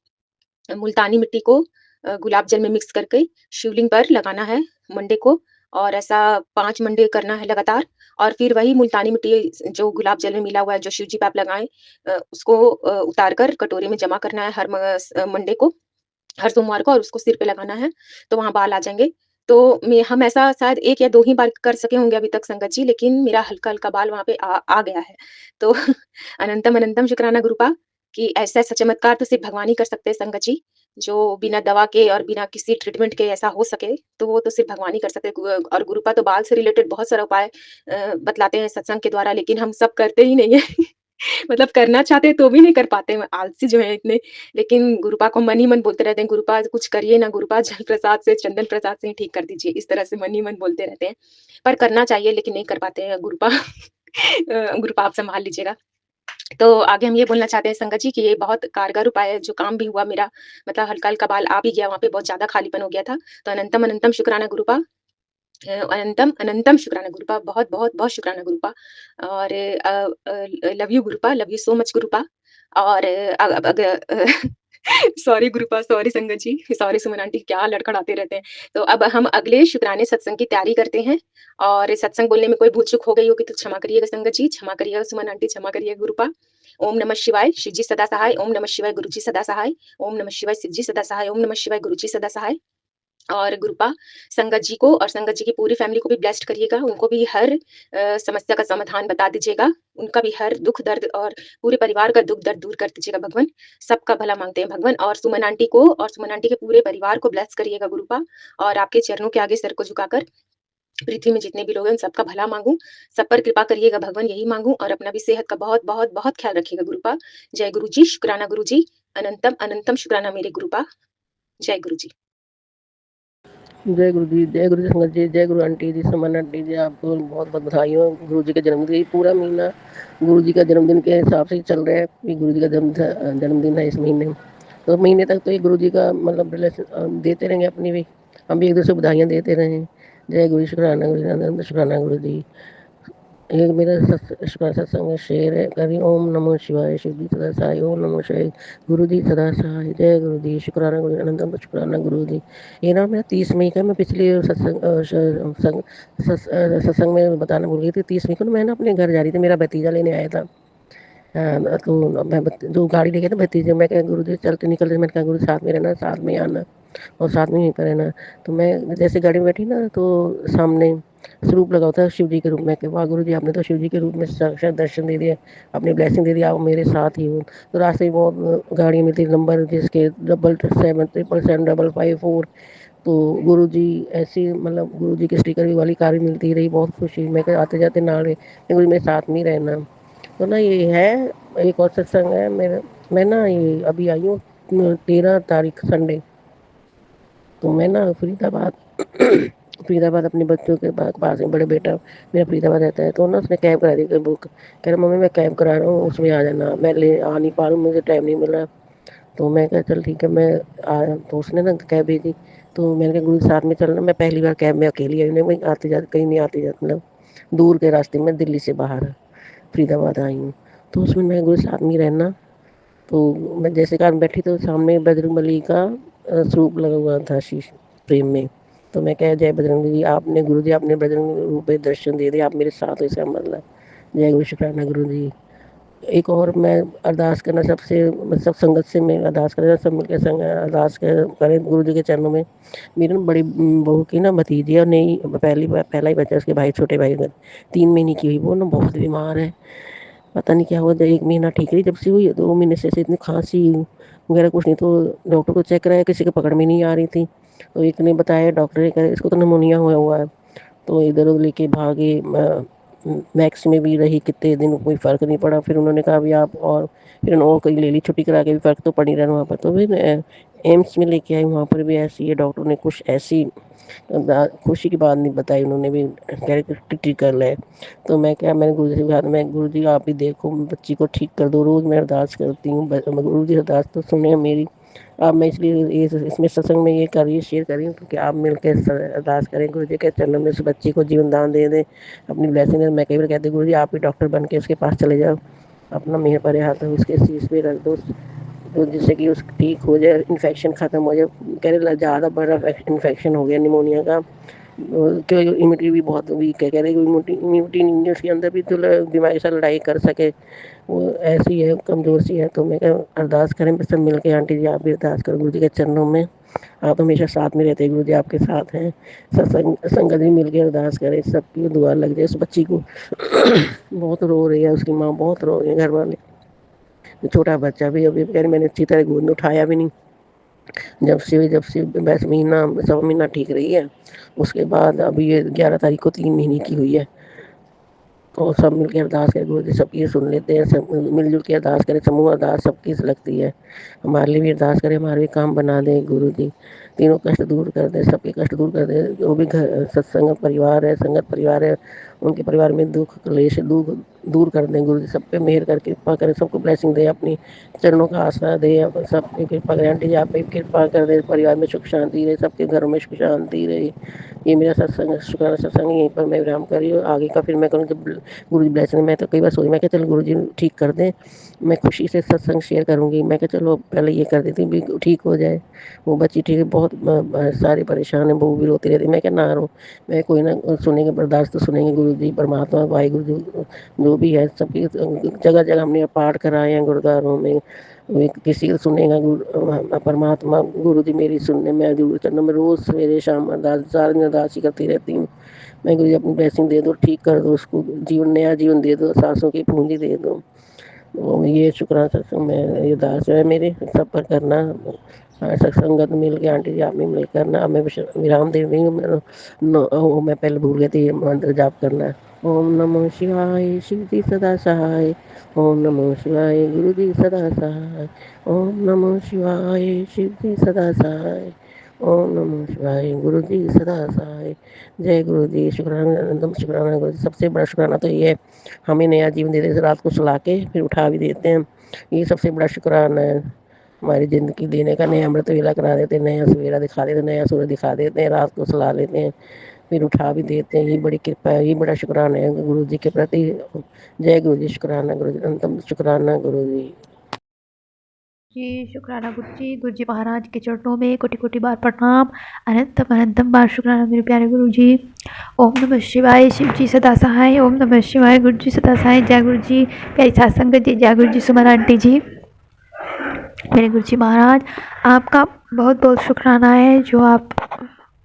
मुल्तानी मिट्टी को गुलाब जल में मिक्स करके शिवलिंग पर लगाना है मंडे को, और ऐसा 5 मंडे करना है लगातार। और फिर वही मुल्तानी मिट्टी जो गुलाब जल में मिला हुआ है, जो शिव जी पे आप लगाएँ, उसको उतार कर कटोरी में जमा करना है हर मंडे को, हर सोमवार को, और उसको सिर पे लगाना है, तो वहाँ बाल आ जाएँगे। तो मैं हम ऐसा शायद 1 या 2 ही बार कर सके होंगे अभी तक संगत जी, लेकिन मेरा हल्का-हल्का बाल वहाँ पे आ गया है। तो अनंतम अनंतम शुक्राना गुरुपा, कि ऐसा-ऐसा चमत्कार तो सिर्फ़ भगवान ही कर सकते हैं संगत जी, जो बिना दवा के और बिना किसी ट्रीटमेंट के ऐसा हो सके, तो वो तो सिर्फ़ भगवान ही कर सकते हैं। और गुरुपा तो बाल से रिलेटेड बहुत सारा उपाय बतलाते हैं सत्संग के द्वारा, लेकिन हम सब करते ही नहीं हैं। मतलब करना चाहते हैं तो भी नहीं कर पाते हैं, आलसी जो हैं इतने। लेकिन गुरुपा को मन ही मन बोलते रहते हैं, गुरुपा कुछ करिए ना, गुरुपा जल प्रसाद से, चंदन प्रसाद से ही ठीक कर दीजिए। इस तरह से मन ही मन बोलते रहते हैं। पर करना चाहिए लेकिन नहीं कर पाते हैं गुरुपा। गुरुपा आप सँभाल लीजिएगा। तो आगे हम ये बोलना चाहते हैं संगत जी कि ये बहुत कारगर उपाय है, जो काम भी हुआ मेरा, मतलब हल्का-हल्का बाल आ भी गया, वहाँ पे बहुत ज़्यादा खालीपन हो गया था। तो अनंतम अनंतम शुक्राना गुरुपा। अनंतम अनंतम शुक्राना गुरुपा, बहुत बहुत बहुत शुक्राना गुरुपा। और लव यू गुरुपा, लव यू सो मच गुरुपा। और सॉरी गुरुपा, सॉरी संगत जी, सॉरी सुमन आंटी, क्या लड़खड़ाते रहते हैं। तो अब हम अगले शुक्राने सत्संग की तैयारी करते हैं, और सत्संग बोलने में कोई भूल-चूक हो गई होगी तो क्षमा करिएगा संगत जी, क्षमा करिएगा सुमन आंटी, क्षमा करिएगा गुरुपा। ओम नमः शिवाय, शिव जी सदा सहाय। ओम नमः शिवाय, गुरु जी सदा सहाय। ओम नमः शिवाय, शिव जी सदा सहाय। ओम नमः शिवाय, गुरु जी सदा सहाय। और गुरुपा, संगत जी को और संगत जी की पूरी फैमिली को भी ब्लेस्ड करिएगा, उनको भी हर समस्या का समाधान बता दीजिएगा, उनका भी हर दुःख दर्द और पूरे परिवार का दुःख दर्द दूर कर दीजिएगा भगवन, सबका भला माँगते हैं भगवन। और सुमन आंटी को और सुमन आंटी के पूरे परिवार को ब्लेस करिएगा गुरुपा, और आपके चरणों के आगे सर को झुकाकर पृथ्वी में जितने भी लोग हैं उन सबका भला माँगूँ, सब पर कृपा करिएगा भगवन, यही माँगूँ, और अपना भी सेहत का बहुत बहुत बहुत ख्याल रखिएगा गुरुपा। जय गुरु जी, शुक्राना गुरु जी, अनंतम अनंतम शुक्राना मेरे गुरुपा। जय गुरु जी। जय गुरु जी, जय गुरु जी संगत जी, जय गुरु आंटी जी, सुमन आंटी जी, आपको बहुत बहुत बधाई हो गुरु जी के जन्मदिन की। पूरा महीना गुरु जी का जन्मदिन के हिसाब से ही चल रहा है कि गुरु जी का जन्मदिन है इस महीने में। तो महीने तक तो ये गुरु जी का मतलब देते रहेंगे अपनी भी, हम भी एक दूसरे को बधाइयाँ देते रहें। जय गुरु, शुक्राना गुरु जी, शुक्राना गुरु जी। एक मेरा शुक्राना सत्संग में शेर है, करी ओम नमो शिवाय शिव जी सदा सहाय, ओम नमो शिवाय गुरु जी सदा सहाय, जय गुरु जी, शुक्राना गुरु जी, अनंतम शुक्राना गुरु जी। ये ना मेरा 30 मई का, मैं पिछले सत्संग में बताना भूल गई थी। 30 मई को ना मैं ना अपने घर जा रही थी, मेरा भतीजा लेने आया था। तो मैं जो गाड़ी लेके था भतीजे, मैं कहा गुरु जी चलते निकलते, मैंने कहा गुरु साथ में रहना, साथ में आना और साथ में यहीं पर रहना। तो मैं जैसे गाड़ी में बैठी ना, तो सामने स्वरूप लगा होता है शिव जी के रूप में, कि वाह गुरु जी आपने तो शिव जी के रूप में साक्षात दर्शन दे दिया, अपनी ब्लेसिंग दे दी, आप मेरे साथ ही हो। तो रास्ते में बहुत गाड़ी मिलती, नंबर जिसके 7775554। तो गुरु जी ऐसी मतलब गुरु जी के स्टिकर भी वाली कार भी मिलती रही, बहुत खुशी। मैं कहा आते जाते ना रहे, गुरु जी मेरे साथ में ही रहना। तो ना ये है एक और सत्संग है मेरे, मैं ना ये अभी आई हूँ 13 तारीख संडे। तो मैं ना फरीदाबाद फरीदाबाद अपने बच्चों के पास में, बड़े बेटा मेरा फरीदाबाद रहता है, तो ना उसने कैब करा दी बुक। कह रहा मम्मी मैं कैब करा रहा हूँ, उसमें आ जाना, मैं ले आ नहीं पा रहा हूँ, मुझे टाइम नहीं मिल रहा। तो मैं कहा चल ठीक है, मैं आया। तो उसने ना कैब भेजी, तो मैंने कहा गुरु साथ में चलना। मैं पहली बार कैब में अकेली आई, नहीं आते जाते कहीं नहीं, आते जाते मतलब दूर के रास्ते में दिल्ली से बाहर फरीदाबाद आई हूँ। तो उसमें मैं गुरु साथ में ही रहना। तो मैं जैसे कार में बैठी तो सामने बजरंगबली का स्वरूप लगा हुआ था शीश फ्रेम में। तो मैं कहा जय बजरंग जी, आपने गुरु जी आपने बजरंग रूप में दर्शन दे दिए, आप मेरे साथ हो, इसका मतलब जय गुरु शुक्राना गुरु जी। एक और मैं अरदास करना सबसे, सब संगत से मैं अरदास करना, सब मिलकर संग अरदास करें गुरु जी के चरणों में। मेरी ना बड़ी बहू की ना भतीजी है, और नहीं पहला ही बच्चा, उसके भाई छोटे भाई का 3 महीने की हुई, वो ना बहुत बीमार है। पता नहीं क्या हुआ, 1 महीना ठीक रही, जब से हुई है 2 महीने से इतनी खांसी वगैरह कुछ नहीं। तो डॉक्टर को चेक कराया, किसी के पकड़ में नहीं आ रही थी। तो एक ने बताया, डॉक्टर ने कहा इसको तो निमोनिया हुआ हुआ है। तो इधर उधर लेके भागे, मैक्स में भी रही कितने दिन, कोई फ़र्क नहीं पड़ा। फिर उन्होंने कहा अभी आप, और फिर उन्होंने और कहीं ले ली छुट्टी करा के, भी फ़र्क तो पड़ ही रहा वहाँ पर। तो फिर एम्स में लेके आई, वहाँ पर भी ऐसी है, डॉक्टर ने कुछ ऐसी खुशी की बात नहीं बताई, उन्होंने भी कह रहे ठीक कर ले। तो मैं क्या, मैंने गुरु जी से कहा, मैं गुरु जी आप ही देखो बच्ची को ठीक कर दो, रोज़ मैं अरदास करती हूँ, गुरु जी अरदास तो सुने मेरी। अब मैं इसलिए ये इसमें सत्संग में ये कर रही शेयर कर रही हूँ, क्योंकि आप मिलकर अरदास करें गुरु जी के चरणों में, उस बच्ची को जीवन दान दे दें, अपनी ब्लेसिंग दें। मैं कई बार कहती हूँ गुरु जी आप ही डॉक्टर बन के उसके पास चले जाओ, अपना मेहर भरे हाथ उसके शीश पे रख दो, तो जिससे कि उस ठीक हो जाए, इन्फेक्शन ख़त्म हो जाए। कह रहे ज़्यादा बड़ा इन्फेक्शन हो गया निमोनिया का, तो इम्यूनिटी भी बहुत वीक है। कह रहे इम्यूनिटी नहीं है उसके अंदर भी, तो बीमारी के साथ लड़ाई कर सके, वो ऐसी है, कमज़ोर सी है। तो मैं क्या अरदास करें सब मिल के, आंटी जी आप भी अरदास करो गुरु जी के चरणों में, आप हमेशा साथ में रहते हैं, गुरु जी आपके साथ हैं। संगत भी मिल के अरदास करें, सबकी दुआ लग जाए उस बच्ची को। बहुत रो रही है उसकी माँ, बहुत रो रही है घर वाले। छोटा बच्चा भी अभी कह रही मैंने अच्छी तरह गोद में उठाया भी नहीं, जब से बस महीना 1.25 महीना ठीक रही है। उसके बाद अभी ये 11 तारीख को 3 महीने की हुई है। तो सब मिलकर अरदास करें गुरु जी, सबकी सुन लेते हैं, सब मिलजुल के अरदास करें, समूह अरदास सबकी लगती है। हमारे लिए भी अरदास करें, हमारे भी काम बना दें गुरु जी, तीनों कष्ट दूर कर दें, सबके कष्ट दूर कर दें। जो भी घर सत्संग परिवार है, संगत परिवार है, उनके परिवार में दुख क्लेश दुख दूर कर दें गुरु जी, सब पे मेहर कर कृपा करें, सबको ब्लेसिंग दें, अपनी चरणों का आसरा दें, सब पे कृपा करें। आंटी जी आप पे कृपा कर दें, परिवार में सुख शांति रहे, सबके घरों में सुख शांति रहे। ये मेरा सत्संग शुक्राना सत्संग यहीं पर मैं विराम कर रही हूँ। आगे का फिर मैं करूँ जब गुरु जी ब्लेसिंग। मैं तो कई बार सोची, मैं क्या चलो गुरु जी ठीक कर दें, मैं खुशी से सत्संग शेयर करूँगी। मैं क्या चलो पहले ये कर देती भी ठीक हो जाए, वो बच्ची ठीक है, बहुत सारी परेशान है, वो भी रोती रहती। मैं क्या ना रो, मैं कोई ना सुनेंगे, बर्दाश्त तो सुनेंगे गुरु जी परमात्मा वाहिगुरु जी जो भी है। सबकी जगह जगह हमने पाठ कराए हैं गुरुद्वारों में, किसी को सुनेगा परमात्मा गुरु जी मेरी सुनने में, गुरु चरणों में रोज़ सवेरे शाम अरदास, सारे दिन अरदास ही करती रहती हूँ। मैं गुरु जी अपनी ब्लेसिंग दे दो, ठीक कर दो उसको, जीवन नया जीवन दे दो, सांसों की पूंजी दे दो। तो ये शुक्राना सत्संग में ये अरदास है मेरे सब पर करना। सत्संगत मिल के आंटी जी आप भी मिल करना। अब मैं विराम दे रही हूँ। मैं पहले भूल गई थी मंत्र जाप करना। ओम नमो शिवाय शिव जी सदा सहाय, ओम नमो शिवाय गुरु जी सदा सहाय, ओम नमो शिवाय शिव जी सदा सहाय, ओम नमो शिवाय गुरु जी सदा सहाय। जय गुरु जी, शुक्राना एकदम शुक्राना गुरु जी। सबसे बड़ा शुक्राना तो ये है, हमें नया जीवन देते हैं, रात को सुला के फिर उठा भी देते हैं, ये सबसे बड़ा शुक्राना है। हमारी ज़िंदगी देने का, नया अमृत वेला करा देते हैं, नया सवेरा दिखा देते हैं, नया सूरज दिखा देते हैं, रात को सुला लेते हैं। फिर उठा भी देते हैं। ये बड़ी कृपा है, ये बड़ा शुक्राना है गुरु जी के प्रति। जय गुरु जी, शुक्राना गुरु जी, अनंतम शुक्राना गुरु जी। जी, शुक्राना गुरु जी महाराज के चरणों में कोटि-कोटि बार प्रणाम। अनंतम अनंतम बार शुक्राना मेरे प्यारे गुरु जी। ओम नमः शिवाय, शिव जी सदा सहाय। ओम नमः शिवाय, गुरु जी सदा सहाय। जय गुरु जी, प्यारी साध संगत जी, जय गुरु जी, सुमन आंटी जी। मेरे गुरु जी महाराज, आपका बहुत बहुत शुक्राना है जो आप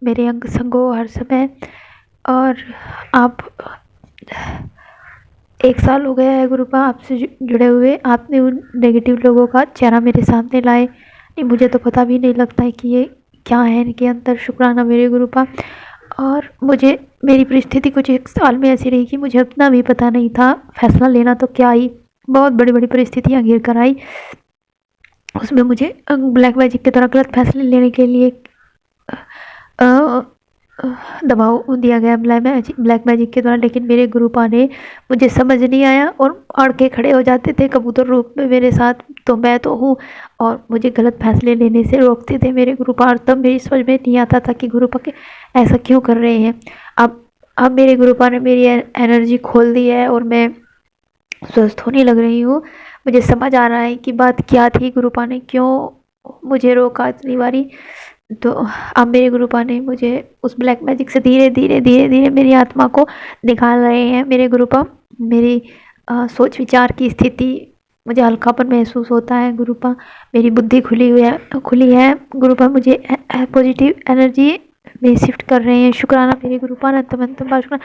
मेरे अंग संग हो हर समय। और आप 1 साल हो गया है गुरुपा आपसे जुड़े हुए। आपने उन नेगेटिव लोगों का चेहरा मेरे सामने लाए। नहीं, मुझे तो पता भी नहीं लगता है कि ये क्या है इनके अंदर। शुक्राना मेरे गुरुपा। और मुझे मेरी परिस्थिति कुछ 1 साल में ऐसी रही कि मुझे अपना भी पता नहीं था। फैसला लेना तो क्या ही, बहुत बड़ी बड़ी परिस्थितियाँ घिर कर आई। उसमें मुझे ब्लैक मैजिक के द्वारा गलत फैसले लेने के लिए दबाव दिया गया ब्लैक मैजिक के द्वारा। लेकिन मेरे गुरुपा ने, मुझे समझ नहीं आया और अड़ के खड़े हो जाते थे कबूतर रूप में मेरे साथ। तो मैं तो हूँ, और मुझे गलत फैसले लेने से रोकते थे मेरे गुरुपा। और तब मेरी समझ में नहीं आता था कि गुरुपा के ऐसा क्यों कर रहे हैं। अब मेरे गुरुपा ने मेरी एनर्जी खोल दी है और मैं स्वस्थ होने लग रही हूँ। मुझे समझ आ रहा है कि बात क्या थी, गुरुपा ने क्यों मुझे रोका इतनी बारी। तो अब मेरे गुरुपा ने मुझे उस ब्लैक मैजिक से धीरे धीरे मेरी आत्मा को निकाल रहे हैं मेरे गुरुपा। मेरी सोच विचार की स्थिति, मुझे हल्कापन महसूस होता है गुरुपा। मेरी बुद्धि खुली है गुरुपा। मुझे पॉजिटिव एनर्जी में शिफ्ट कर रहे हैं। शुक्राना मेरे गुरुपा, अनंतम बार शुक्राना।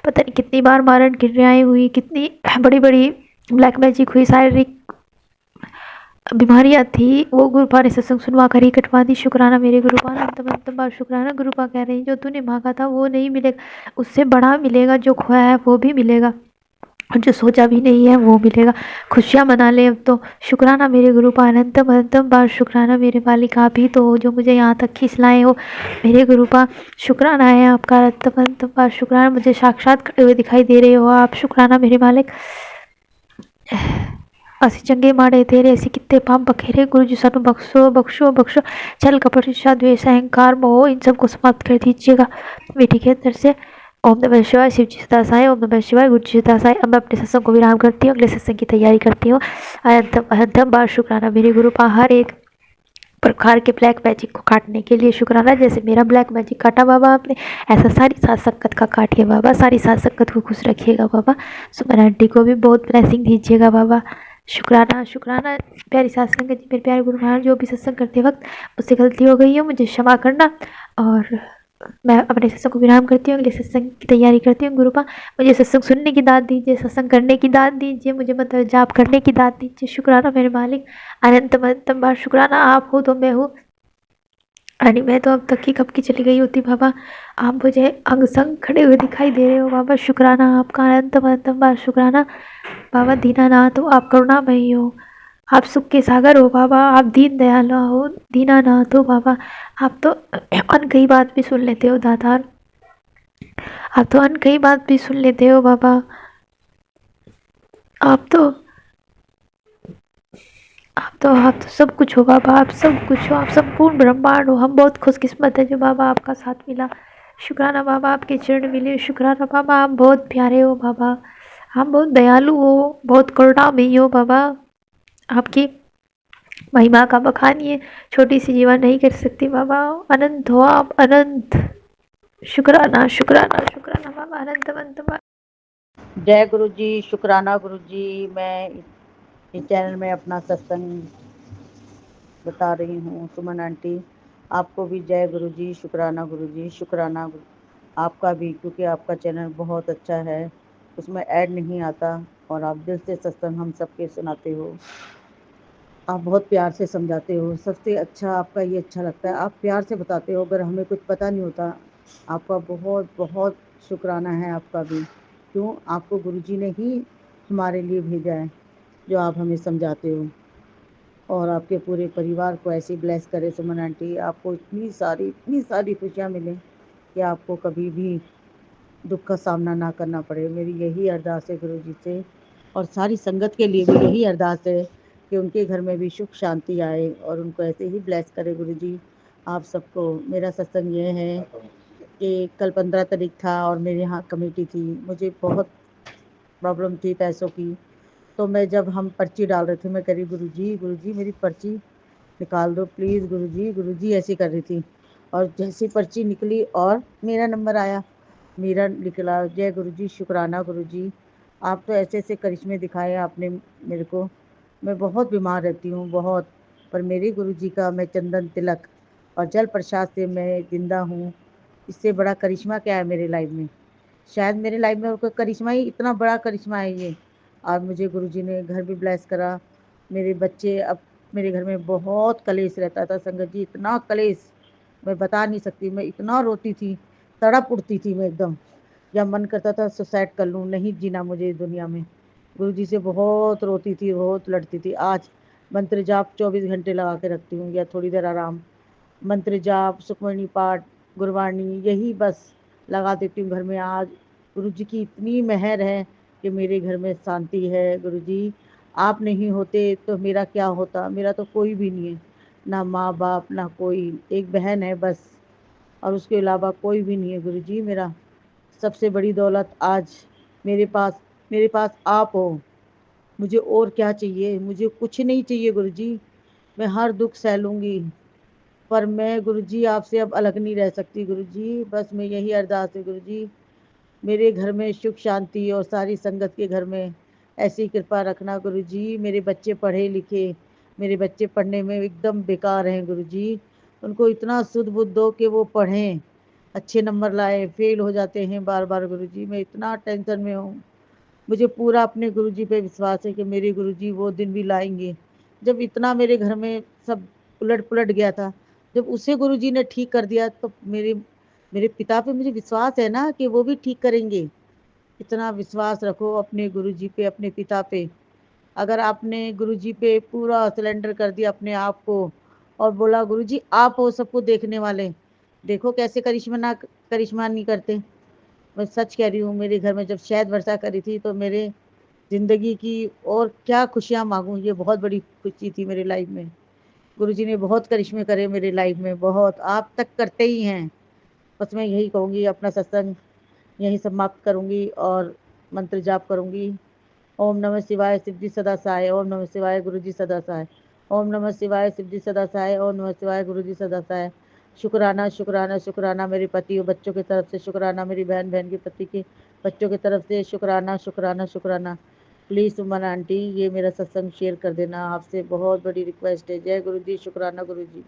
पता नहीं कितनी बार मारण क्रियाएँ हुई, कितनी बड़ी बड़ी ब्लैक मैजिक हुई, शारीरिक बीमारियाँ थी, वो गुरुपा ने सत्संग सुनवा कर ही कटवा दी। शुक्राना मेरे गुरुपा, अनंतम बार शुक्राना। गुरुपा कह रहे हैं जो तूने मांगा था वो नहीं मिलेगा, उससे बड़ा मिलेगा। जो खोया है वो भी मिलेगा, और जो सोचा भी नहीं है वो मिलेगा। खुशियाँ मना ले अब तो। शुक्राना मेरे गुरुपा, अनंतम बार शुक्राना। मेरे मालिक आप ही तो हो जो मुझे यहाँ तक खींच लाए हो मेरे गुरुपा। शुक्राना है आपका, अनंतम बार शुक्राना। मुझे साक्षात खड़े हुए दिखाई दे रहे हो आप। शुक्राना मेरे मालिक। ਅਸੀਂ ਚੰਗੇ माड़े तेरे, ऐसे कितने पाप बखेरे। गुरु जी सानू बख्शो बख्शो बख्शो। छल कपट ईर्ष्या द्वेष अहंकार मोह, इन सबको समाप्त कर दीजिएगा बेटी के अंदर से। ओम नमः शिवाय, शिव जी सदा सहाय। ओम नमः शिवाय, गुरु जी सदा सहाय। अब मैं अपने सत्संग को विराम करती हूँ, अगले सत्संग की तैयारी करती हूँ। अनंतम बार शुक्राना मेरे गुरुपा। हर एक प्रकार के ब्लैक मैजिक को काटने के लिए शुक्राना। जैसे मेरा ब्लैक मैजिक काटा बाबा आपने, ऐसा सारी साथ संगत का काटिए बाबा। सारी साथ संगत को खुश रखिएगा बाबा। सुमन आंटी को भी बहुत ब्लेसिंग दीजिएगा बाबा। शुक्राना शुक्राना। प्यारी साथ संगत जी, मेरे प्यारे गुरु महाराज, जो भी सत्संग करते वक्त मुझसे गलती हो गई है मुझे क्षमा करना। और मैं अपने सत्संग को विराम करती हूँ, अगले सत्संग की तैयारी करती हूँ। गुरुपा मुझे सत्संग सुनने की दाद दीजिए, सत्संग करने की दाद दीजिए, मुझे मंत्र जाप करने की दाद दीजिए। शुक्राना मेरे मालिक, अनंतम बार शुक्राना। आप हो तो मैं हूँ, यानी मैं तो अब तक की कब की चली गई होती बाबा। आप मुझे अंग संग खड़े हुए दिखाई दे रहे हो बाबा। शुक्राना आपका, अनंतम बार शुक्राना बाबा। दीनानाथ हो आप, करुणामयी हो आप, सुख के सागर हो बाबा। आप दीन दयाल हो, दीनानाथ हो बाबा। आप तो अनकही बात भी सुन लेते हो दातार, आप तो अनकही बात भी सुन लेते हो बाबा। आप तो सब कुछ हो बाबा। आप सब कुछ हो, आप संपूर्ण ब्रह्मांड हो। हम बहुत खुशकिस्मत है जो बाबा आपका साथ मिला। शुक्राना बाबा, आपके चरण मिले। शुक्राना बाबा, आप बहुत प्यारे हो बाबा। आप बहुत दयालु हो, बहुत करुणामयी हो बाबा। आपकी महिमा का बखान ये छोटी सी जीवन नहीं कर सकती बाबा। अनंत हो आप, अनंत। शुक्राना शुक्राना शुक्राना बाबा, अनंत बाबा। जय गुरु जी, शुक्राना गुरु जी। मैं इस चैनल में अपना सत्संग बता रही हूँ। सुमन आंटी, आपको भी जय गुरु जी, शुक्राना गुरु जी, शुक्राना आपका भी, क्योंकि आपका चैनल बहुत अच्छा है, उसमें ऐड नहीं आता और आप दिल से सत्संग हम सबके सुनाते हो। आप बहुत प्यार से समझाते हो। सबसे अच्छा आपका ये अच्छा लगता है, आप प्यार से बताते हो। अगर हमें कुछ पता नहीं होता, आपका बहुत बहुत शुक्राना है आपका भी। क्यों, आपको गुरुजी ने ही हमारे लिए भेजा है, जो आप हमें समझाते हो। और आपके पूरे परिवार को ऐसे ब्लेस करे सुमन आंटी। आपको इतनी सारी खुशियाँ मिलें कि आपको कभी भी दुख का सामना ना करना पड़े। मेरी यही अरदास है गुरुजी से, और सारी संगत के लिए भी यही अरदास है कि उनके घर में भी सुख शांति आए और उनको ऐसे ही ब्लेस करे गुरुजी आप सबको। मेरा सत्संग ये है कि कल 15 तारीख था और मेरे यहाँ कमेटी थी, मुझे बहुत प्रॉब्लम थी पैसों की। तो मैं जब हम पर्ची डाल रहे थे, मैं कह रही गुरुजी मेरी पर्ची निकाल दो प्लीज़ गुरुजी ऐसे कर रही थी। और जैसे पर्ची निकली और मेरा नंबर आया, मेरा निकला, जय गुरुजी, शुक्राना गुरुजी, आप तो ऐसे-ऐसे करिश्मे दिखाए आपने मेरे को। मैं बहुत बीमार रहती हूँ, बहुत, पर मेरे गुरुजी का मैं चंदन तिलक और जल प्रसाद से मैं ज़िंदा हूँ। इससे बड़ा करिश्मा क्या है मेरी लाइफ में? शायद मेरे लाइफ में कोई करिश्मा ही, इतना बड़ा करिश्मा है ये। और मुझे गुरुजी ने घर भी ब्लेस करा। मेरे बच्चे, अब मेरे घर में बहुत कलेश रहता था संगत जी, इतना कलेश मैं बता नहीं सकती। मैं इतना रोती थी, तड़प उठती थी मैं एकदम, जब मन करता था सुसाइड कर लूँ, नहीं जीना मुझे इस दुनिया में। गुरुजी से बहुत रोती थी, बहुत लड़ती थी। आज मंत्र जाप 24 घंटे लगा के रखती हूँ, या थोड़ी देर आराम। मंत्र जाप, सुखमणी पाठ, गुरबाणी, यही बस लगा देती हूँ घर में। आज गुरुजी की इतनी मेहर है कि मेरे घर में शांति है। गुरुजी आप नहीं होते तो मेरा क्या होता? मेरा तो कोई भी नहीं है, ना माँ बाप, ना कोई, एक बहन है बस, और उसके अलावा कोई भी नहीं है। गुरुजी मेरा सबसे बड़ी दौलत आज मेरे पास आप हो। मुझे और क्या चाहिए? मुझे कुछ नहीं चाहिए गुरुजी। मैं हर दुख सह लूँगी, पर मैं गुरुजी आपसे अब अलग नहीं रह सकती गुरुजी। बस मैं यही अरदास है गुरुजी, मेरे घर में सुख शांति और सारी संगत के घर में ऐसी कृपा रखना गुरुजी। मेरे बच्चे पढ़े लिखे, मेरे बच्चे पढ़ने में एकदम बेकार हैं गुरुजी। उनको इतना सुध बुद्ध दो कि वो पढ़ें, अच्छे नंबर लाए, फेल हो जाते हैं बार-बार गुरुजी। मैं इतना टेंशन में हूँ। मुझे पूरा अपने गुरुजी पे विश्वास है कि मेरे गुरुजी वो दिन भी लाएँगे, जब इतना मेरे घर में सब उलट-पुलट गया था। जब उसे गुरुजी ने ठीक कर दिया, तो मेरे मेरे पिता पे मुझे विश्वास है ना कि वो भी ठीक करेंगे। इतना विश्वास रखो अपने गुरुजी पे, अपने पिता पे। अगर आपने गुरुजी पे पूरा सरेंडर कर दिया अपने आप को और बोला गुरुजी आप हो सबको देखने वाले, देखो कैसे करिश्मा नहीं करते। मैं सच कह रही हूँ, मेरे घर में जब शहद वर्षा करी थी तो मेरे ज़िंदगी की और क्या खुशियाँ माँगूँ, ये बहुत बड़ी खुशी थी मेरी लाइफ में। गुरुजी ने बहुत करिश्मे करे मेरी लाइफ में, बहुत, आप तक करते ही हैं। बस मैं यही कहूँगी, अपना सत्संग यहीं समाप्त करूँगी और मंत्र जाप करूँगी। ओम नमः शिवाय, शिव जी सदा सहाय। ओम नमः शिवाय, गुरु जी सदा सहाय। ओम नमः शिवाय, शिव जी सदा सहाय। ओम नमः शिवाय, गुरु जी सदा सहाय। शुक्राना शुक्राना शुक्राना मेरे पति और बच्चों की तरफ से, शुक्राना मेरी बहन बहन के पति के बच्चों की तरफ से, शुक्राना शुक्राना शुक्राना। प्लीज़ सुमन आंटी ये मेरा सत्संग शेयर कर देना, आपसे बहुत बड़ी रिक्वेस्ट है। जय गुरु जी, शुक्राना गुरु जी।